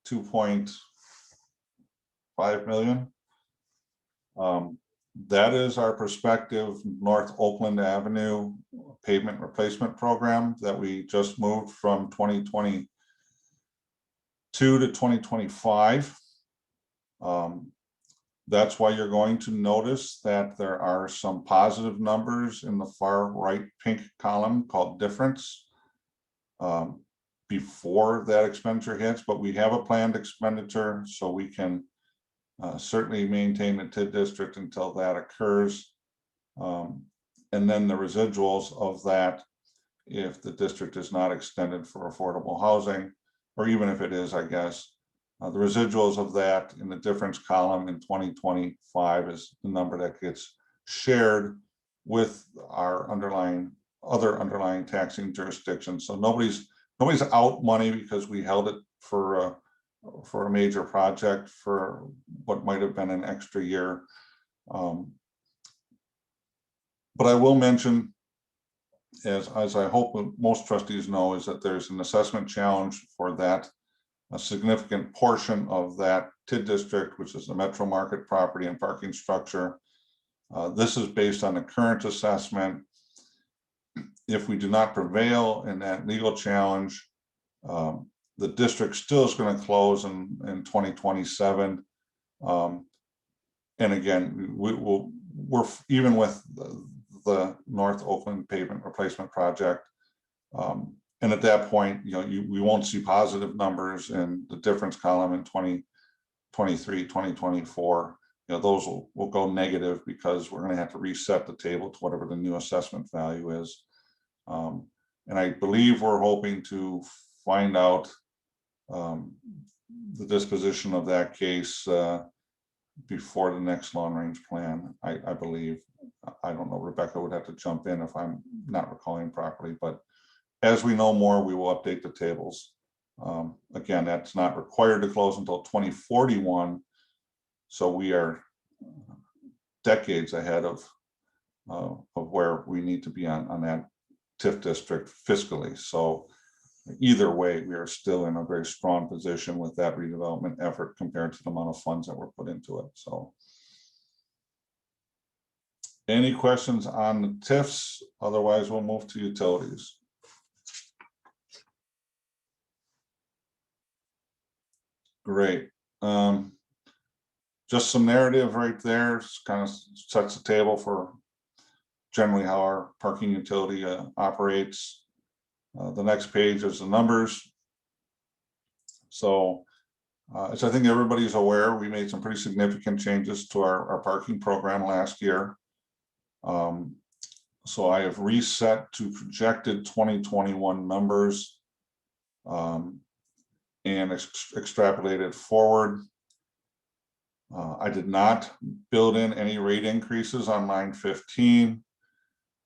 2.5 million. That is our prospective North Oakland Avenue pavement replacement program that we just moved from 2022 to 2025. That's why you're going to notice that there are some positive numbers in the far right pink column called difference before that expenditure hits, but we have a planned expenditure, so we can certainly maintain the TID district until that occurs. And then the residuals of that, if the district is not extended for affordable housing, or even if it is, I guess, the residuals of that in the difference column in 2025 is the number that gets shared with our other underlying taxing jurisdictions. So nobody's out money because we held it for a major project for what might have been an extra year. But I will mention, as I hope most trustees know, is that there's an assessment challenge for that. A significant portion of that TID district, which is the metro market property and parking structure. This is based on the current assessment. If we do not prevail in that legal challenge, the district still is going to close in 2027. And again, we're even with the North Oakland pavement replacement project. And at that point, you know, we won't see positive numbers in the difference column in 2023, 2024. You know, those will go negative because we're going to have to reset the table to whatever the new assessment value is. And I believe we're hoping to find out the disposition of that case before the next long range plan. I believe. I don't know, Rebecca would have to jump in if I'm not recalling properly, but as we know more, we will update the tables. Again, that's not required to close until 2041. So we are decades ahead of where we need to be on that TIF district fiscally. So either way, we are still in a very strong position with that redevelopment effort compared to the amount of funds that were put into it. So any questions on the TIFs? Otherwise, we'll move to utilities. Great. Just some narrative right there, kind of sets the table for generally how our parking utility operates. The next page is the numbers. So as I think everybody's aware, we made some pretty significant changes to our parking program last year. So I have reset to projected 2021 numbers and extrapolated forward. I did not build in any rate increases on line 15.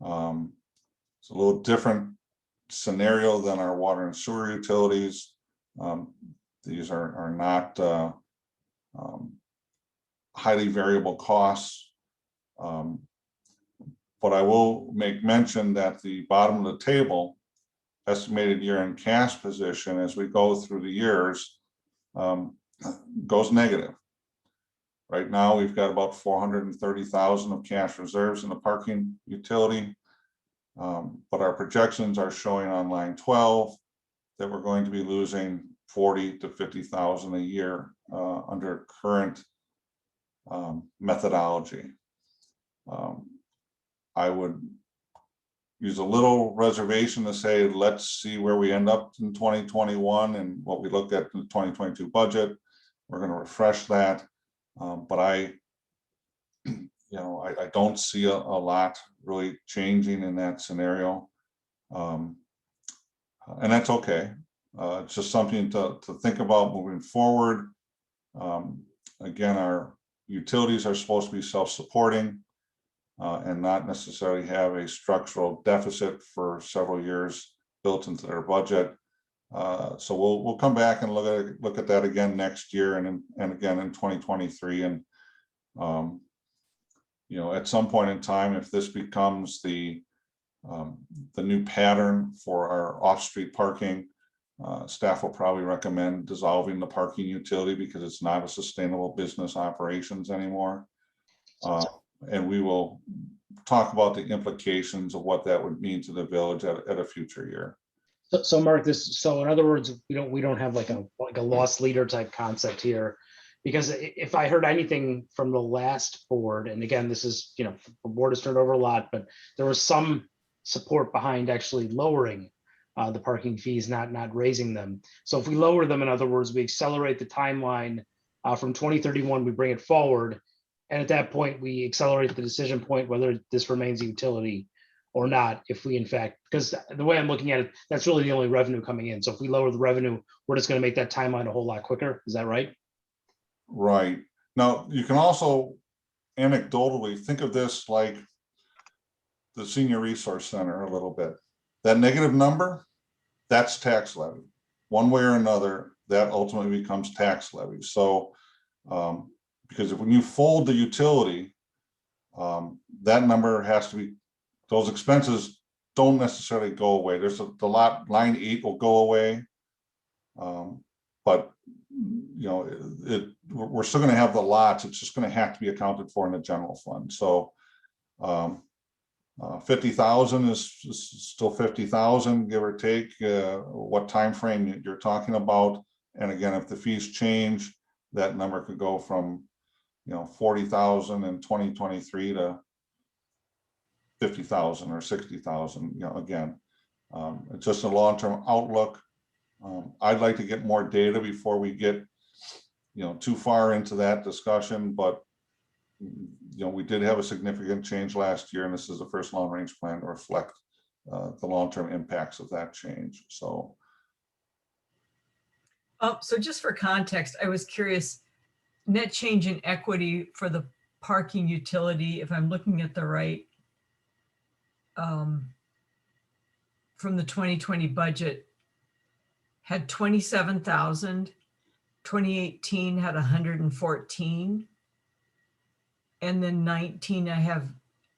It's a little different scenario than our water and sewer utilities. These are not highly variable costs. But I will make mention that the bottom of the table, estimated year-end cash position as we go through the years, goes negative. Right now, we've got about 430,000 of cash reserves in the parking utility, but our projections are showing on line 12 that we're going to be losing 40 to 50,000 a year under current methodology. I would use a little reservation to say, let's see where we end up in 2021 and what we look at in the 2022 budget. We're going to refresh that. But I don't see a lot really changing in that scenario. And that's okay. It's just something to think about moving forward. Again, our utilities are supposed to be self-supporting and not necessarily have a structural deficit for several years built into their budget. So we'll come back and look at that again next year and again in 2023. And at some point in time, if this becomes the new pattern for our off-street parking, staff will probably recommend dissolving the parking utility because it's not a sustainable business operations anymore. And we will talk about the implications of what that would mean to the village at a future year. So Mark, so in other words, we don't have like a loss leader type concept here, because if I heard anything from the last board, and again, this is, the board has turned over a lot, but there was some support behind actually lowering the parking fees, not raising them. So if we lower them, in other words, we accelerate the timeline from 2031, we bring it forward. And at that point, we accelerate the decision point, whether this remains a utility or not, if we in fact, because the way I'm looking at it, that's really the only revenue coming in. So if we lower the revenue, we're just going to make that timeline a whole lot quicker. Is that right? Right. Now, you can also anecdotally think of this like the Senior Resource Center a little bit. That negative number, that's tax levy. One way or another, that ultimately becomes tax levy. So, because when you fold the utility, that number has to be, those expenses don't necessarily go away. There's the line 8 will go away, but we're still going to have the lots. It's just going to have to be accounted for in the general fund. So 50,000 is still 50,000, give or take, what time frame you're talking about. And again, if the fees change, that number could go from 40,000 in 2023 to 50,000 or 60,000. Again, it's just a long-term outlook. I'd like to get more data before we get too far into that discussion, but we did have a significant change last year, and this is the first long-range plan to reflect the long-term impacts of that change. So just for context, I was curious, net change in equity for the parking utility, if I'm looking at the right, from the 2020 budget, had 27,000, 2018 had 114, and then 19 I have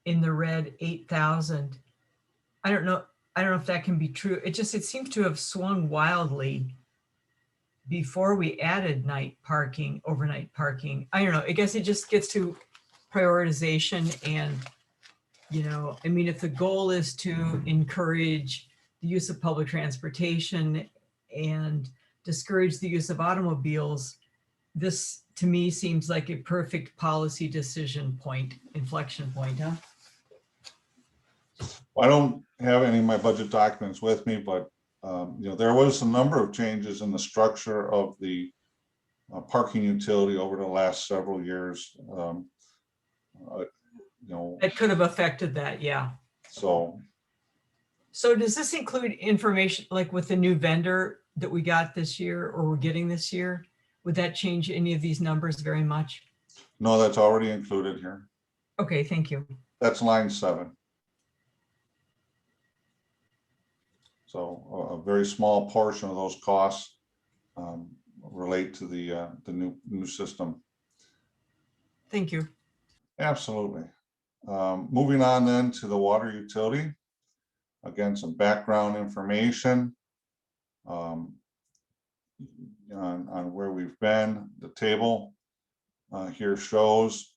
in the red 8,000. I don't know if that can be true. It seems to have swung wildly before we added overnight parking. I don't know. I guess it just gets to prioritization and, if the goal is to encourage the use of public transportation and discourage the use of automobiles, this to me seems like a perfect policy inflection point, huh? I don't have any of my budget documents with me, but there was a number of changes in the structure of the parking utility over the last several years. It could have affected that, yeah. So does this include information like with the new vendor that we got this year or we're getting this year? Would that change any of these numbers very much? no, that's already included here. Okay, thank you. That's line 7. So a very small portion of those costs relate to the new system. Thank you. Absolutely. Moving on then to the water utility. Again, some background information on where we've been. The table here shows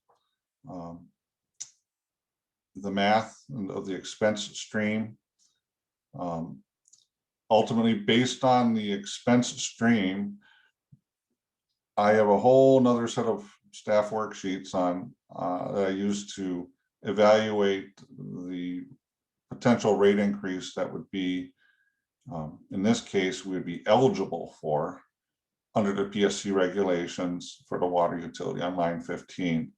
the math of the expense stream. ultimately, based on the expense stream, I have a whole nother set of staff worksheets on that I use to evaluate the potential rate increase that would be, in this case, we would be eligible for under the PSC regulations for the water utility on line 15.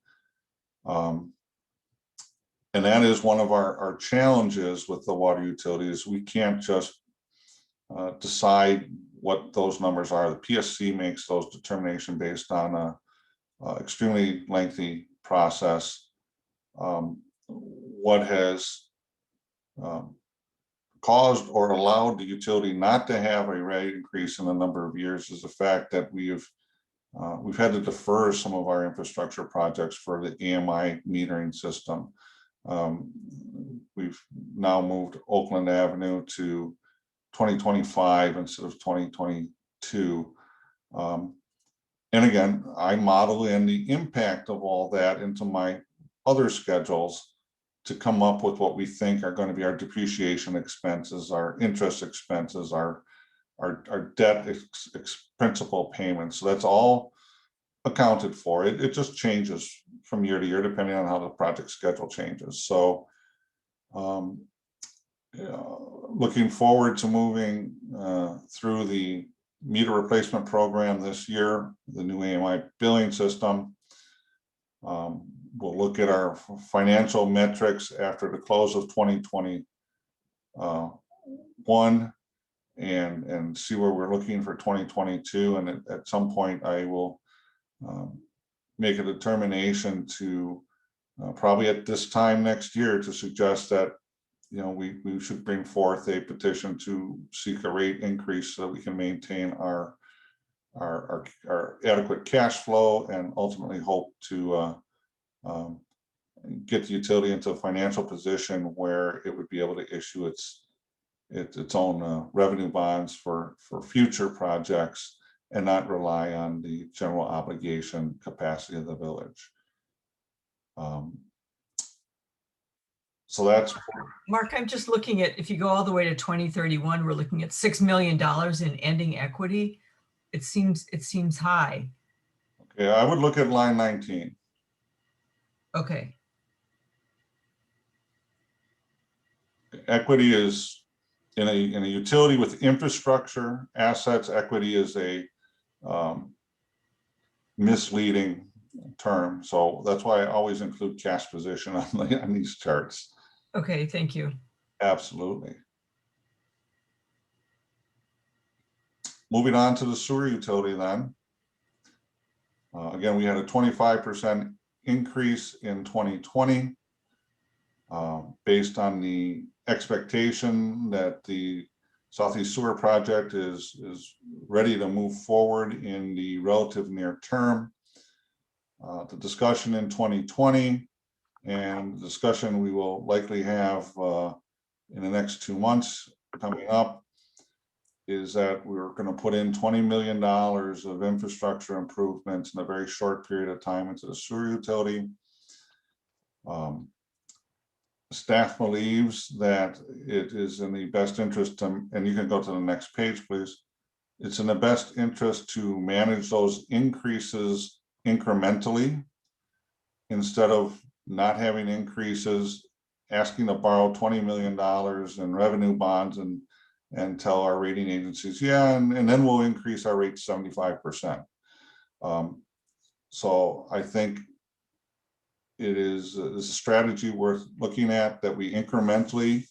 And that is one of our challenges with the water utilities. We can't just decide what those numbers are. The PSC makes those determinations based on a extremely lengthy process. What has caused or allowed the utility not to have a rate increase in a number of years is the fact that we've had to defer some of our infrastructure projects for the AMI metering system. We've now moved Oakland Avenue to 2025 instead of 2022. And again, I model in the impact of all that into my other schedules to come up with what we think are going to be our depreciation expenses, our interest expenses, our debt principal payments. So that's all accounted for. It just changes from year to year depending on how the project schedule changes. So looking forward to moving through the meter replacement program this year, the new AMI billing system. We'll look at our financial metrics after the close of 2021 and see where we're looking for 2022. And at some point I will make a determination to probably at this time next year to suggest that we should bring forth a petition to seek a rate increase so that we can maintain our adequate cash flow and ultimately hope to get the utility into a financial position where it would be able to issue its own revenue bonds for future projects and not rely on the general obligation capacity of the village. So that's Mark, I'm just looking at, if you go all the way to 2031, we're looking at $6 million in ending equity. It seems high. okay. I would look at line 19. Okay. Equity is in a utility with infrastructure assets. Equity is a misleading term, so that's why I always include cash position on these charts. Okay, thank you. Absolutely. Moving on to the sewer utility then. Again, we had a 25% increase in 2020 based on the expectation that the Southeast Sewer Project is ready to move forward in the relative near term. The discussion in 2020 and the discussion we will likely have in the next 2 months coming up is that we're going to put in $20 million of infrastructure improvements in a very short period of time into the sewer utility. Staff believes that it is in the best interest to, and you can go to the next page, please. It's in the best interest to manage those increases incrementally instead of not having increases, asking to borrow $20 million in revenue bonds and tell our rating agencies, yeah, and then we'll increase our rate 75%. So I think it is a strategy worth looking at, that we incrementally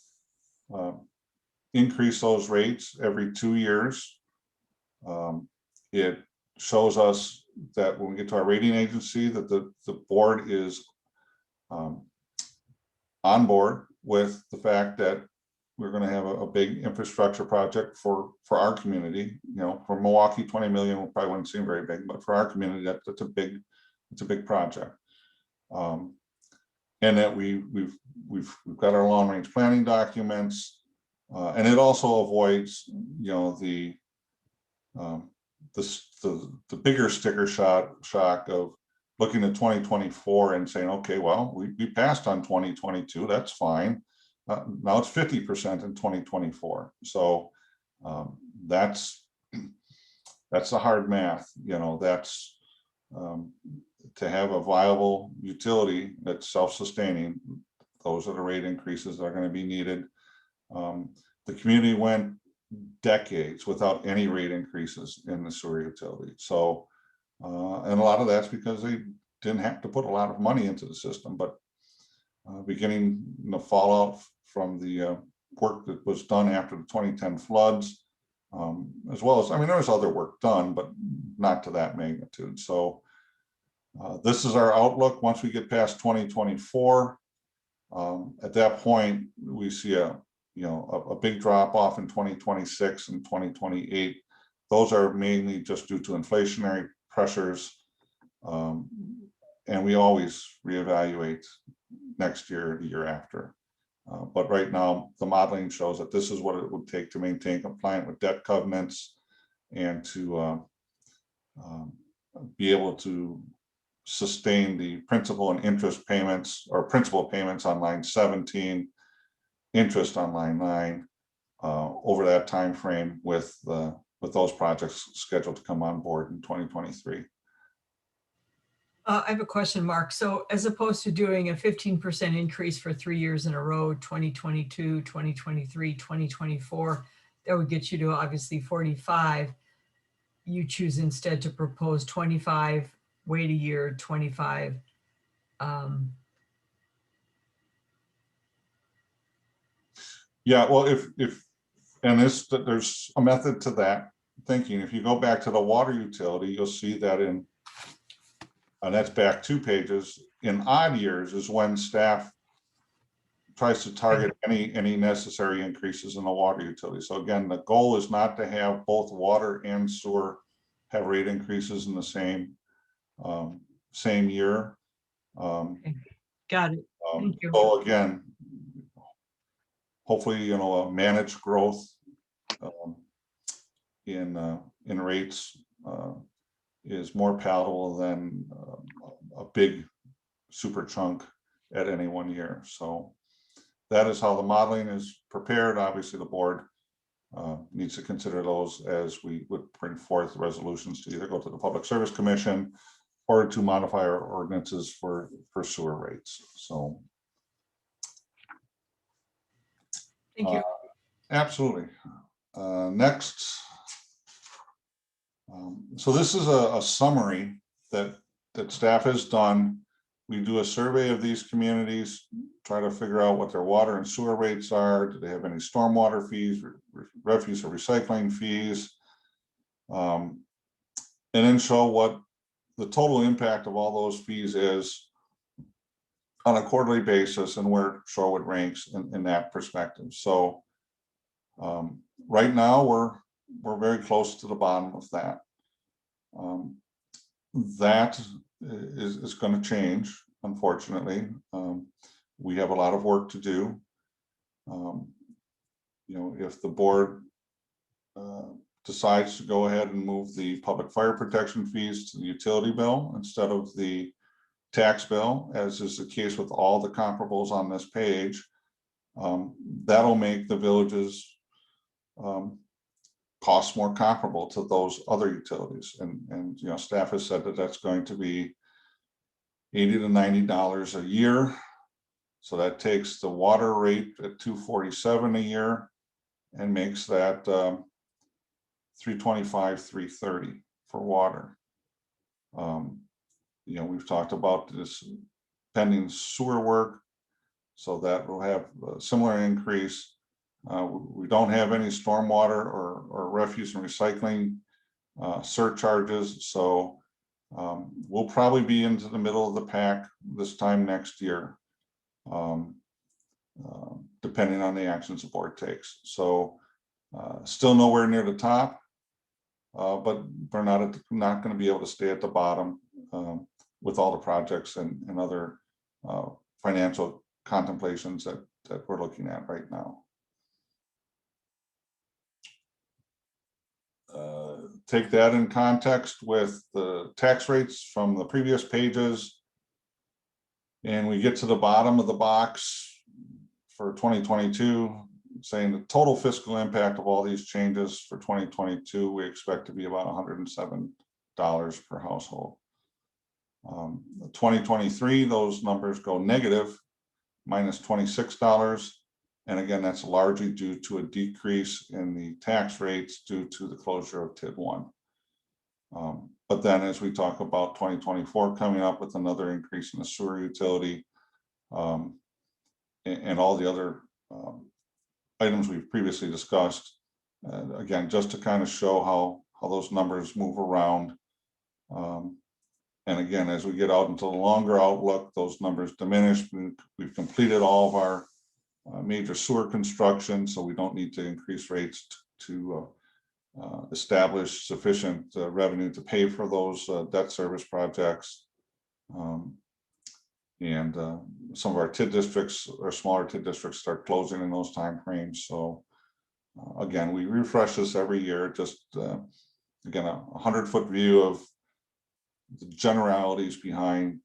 increase those rates every 2 years. It shows us that when we get to our rating agency that the board is on board with the fact that we're going to have a big infrastructure project for our community. For Milwaukee, 20 million probably wouldn't seem very big, but for our community, that's a big project. And that we've got our long range planning documents, and it also avoids the bigger sticker shock of looking at 2024 and saying, okay, well, we passed on 2022, that's fine. Now it's 50% in 2024. So That's the hard math, you know, that's to have a viable utility that's self-sustaining. Those are the rate increases that are going to be needed. The community went decades without any rate increases in the sewer utility. So, and a lot of that's because they didn't have to put a lot of money into the system, but beginning the fallout from the work that was done after the 2010 floods, as well as, I mean, there was other work done, but not to that magnitude. So this is our outlook once we get past 2024. At that point, we see a big drop off in 2026 and 2028. Those are mainly just due to inflationary pressures. And we always reevaluate next year, the year after. But right now, the modeling shows that this is what it would take to maintain compliant with debt covenants and to be able to sustain the principal and interest payments, or principal payments on line 17, interest on line 9, over that time frame with those projects scheduled to come on board in 2023. I have a question, Mark. So as opposed to doing a 15% increase for 3 years in a row, 2022, 2023, 2024, that would get you to obviously 45. You choose instead to propose 25, wait a year, 25. Yeah, well, and there's a method to that thinking. If you go back to the water utility, you'll see that and that's back 2 pages. In odd years is when staff tries to target any necessary increases in the water utility. So again, the goal is not to have both water and sewer have rate increases in the same year. Got it. Thank you. So again, hopefully, managed growth in rates is more palatable than a big super chunk at any one year. So that is how the modeling is prepared. Obviously, the board needs to consider those as we would bring forth resolutions to either go to the Public Service Commission or to modify our ordinances for sewer rates. So Thank you. absolutely. Next. So this is a summary that staff has done. We do a survey of these communities, try to figure out what their water and sewer rates are. Do they have any stormwater fees, refuse or recycling fees? And then show what the total impact of all those fees is on a quarterly basis and where Shorewood ranks in that perspective. So right now we're very close to the bottom of that. That is going to change, unfortunately. We have a lot of work to do. If the board decides to go ahead and move the public fire protection fees to the utility bill instead of the tax bill, as is the case with all the comparables on this page, that'll make the village's costs more comparable to those other utilities. And staff has said that that's going to be $80 to $90 a year. So that takes the water rate at $247 a year and makes that $325, $330 for water. We've talked about this pending sewer work, so that will have a similar increase. We don't have any stormwater or refuse and recycling surcharges, so we'll probably be into the middle of the pack this time next year, depending on the actions the board takes. So still nowhere near the top, but we're not going to be able to stay at the bottom with all the projects and other financial contemplations that we're looking at right now. Take that in context with the tax rates from the previous pages, and we get to the bottom of the box for 2022. saying the total fiscal impact of all these changes for 2022, we expect to be about $107 per household. 2023, those numbers go negative, minus $26. And again, that's largely due to a decrease in the tax rates due to the closure of TID 1. But then as we talk about 2024 coming up with another increase in the sewer utility, and all the other items we've previously discussed, again, just to kind of show how those numbers move around. And again, as we get out into the longer outlook, those numbers diminish. We've completed all of our major sewer construction, so we don't need to increase rates to establish sufficient revenue to pay for those debt service projects. And some of our TID districts, or smaller TID districts, start closing in those timeframes. So again, we refresh this every year, just again, a 100-foot view of the generalities behind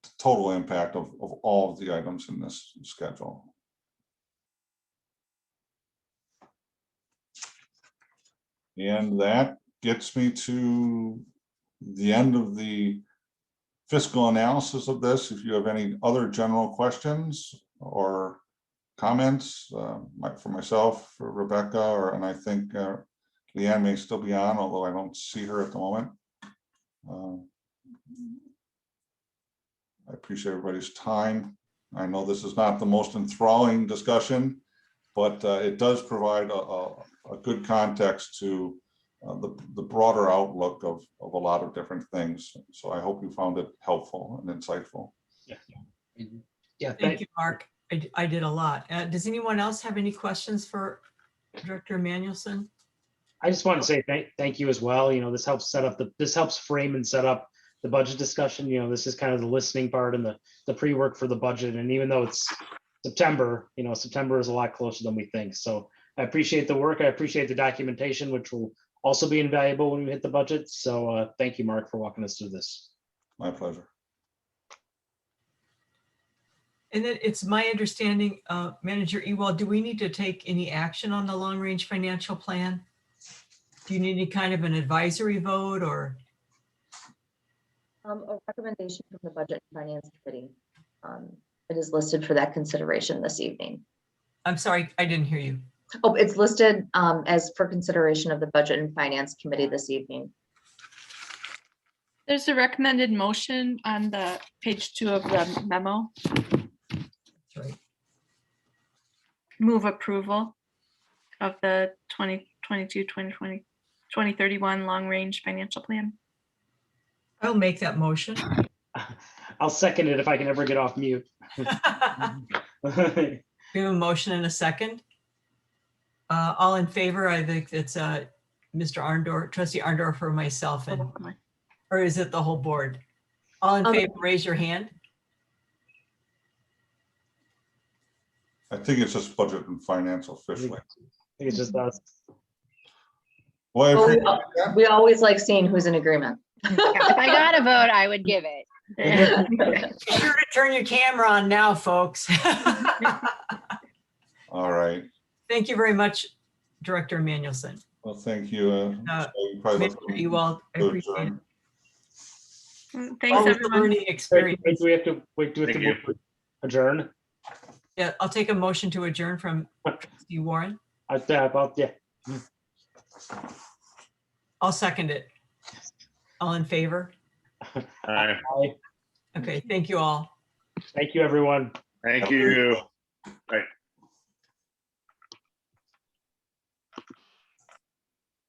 the total impact of all of the items in this schedule. And that gets me to the end of the fiscal analysis of this. If you have any other general questions or comments, for myself, for Rebecca, and I think Leanne may still be on, although I don't see her at the moment. I appreciate everybody's time. I know this is not the most enthralling discussion, but it does provide a good context to the broader outlook of a lot of different things. So I hope you found it helpful and insightful. Yeah. Thank you, Mark. I did a lot. Does anyone else have any questions for Director Manuelson? I just want to say thank you as well. This helps this helps frame and set up the budget discussion. This is kind of the listening part and the pre-work for the budget. And even though it's September, September is a lot closer than we think. So I appreciate the work. I appreciate the documentation, which will also be invaluable when we hit the budget. So thank you, Mark, for walking us through this. My pleasure. And then it's my understanding, Manager Ewald, do we need to take any action on the long-range financial plan? Do you need any kind of an advisory vote or? A recommendation from the Budget and Finance Committee. It is listed for that consideration this evening. I'm sorry, I didn't hear you. Oh, it's listed as for consideration of the Budget and Finance Committee this evening. There's a recommended motion on the page 2 of the memo. That's right. Move approval of the 2022-2031 long-range financial plan. I'll make that motion. I'll second it if I can ever get off mute. We have a motion and a second. All in favor? I think it's Mr. Arndorf, Trustee Arndorf, or myself, and or is it the whole board? All in favor, raise your hand. I think it's just budget and finance officially. I think it's just us. Well, We always like seeing who's in agreement. If I got a vote, I would give it. Be sure to turn your camera on now, folks. all right. Thank you very much, Director Manuelson. Well, thank you. Manager Ewald, I appreciate it. Thanks, Always a everyone. learning experience. Do we have to adjourn? Yeah, I'll take a motion to adjourn from Trustee Warren. Yeah. I'll second it. All in favor? Aye. Okay, thank you all. Thank you, everyone. Thank you. Bye.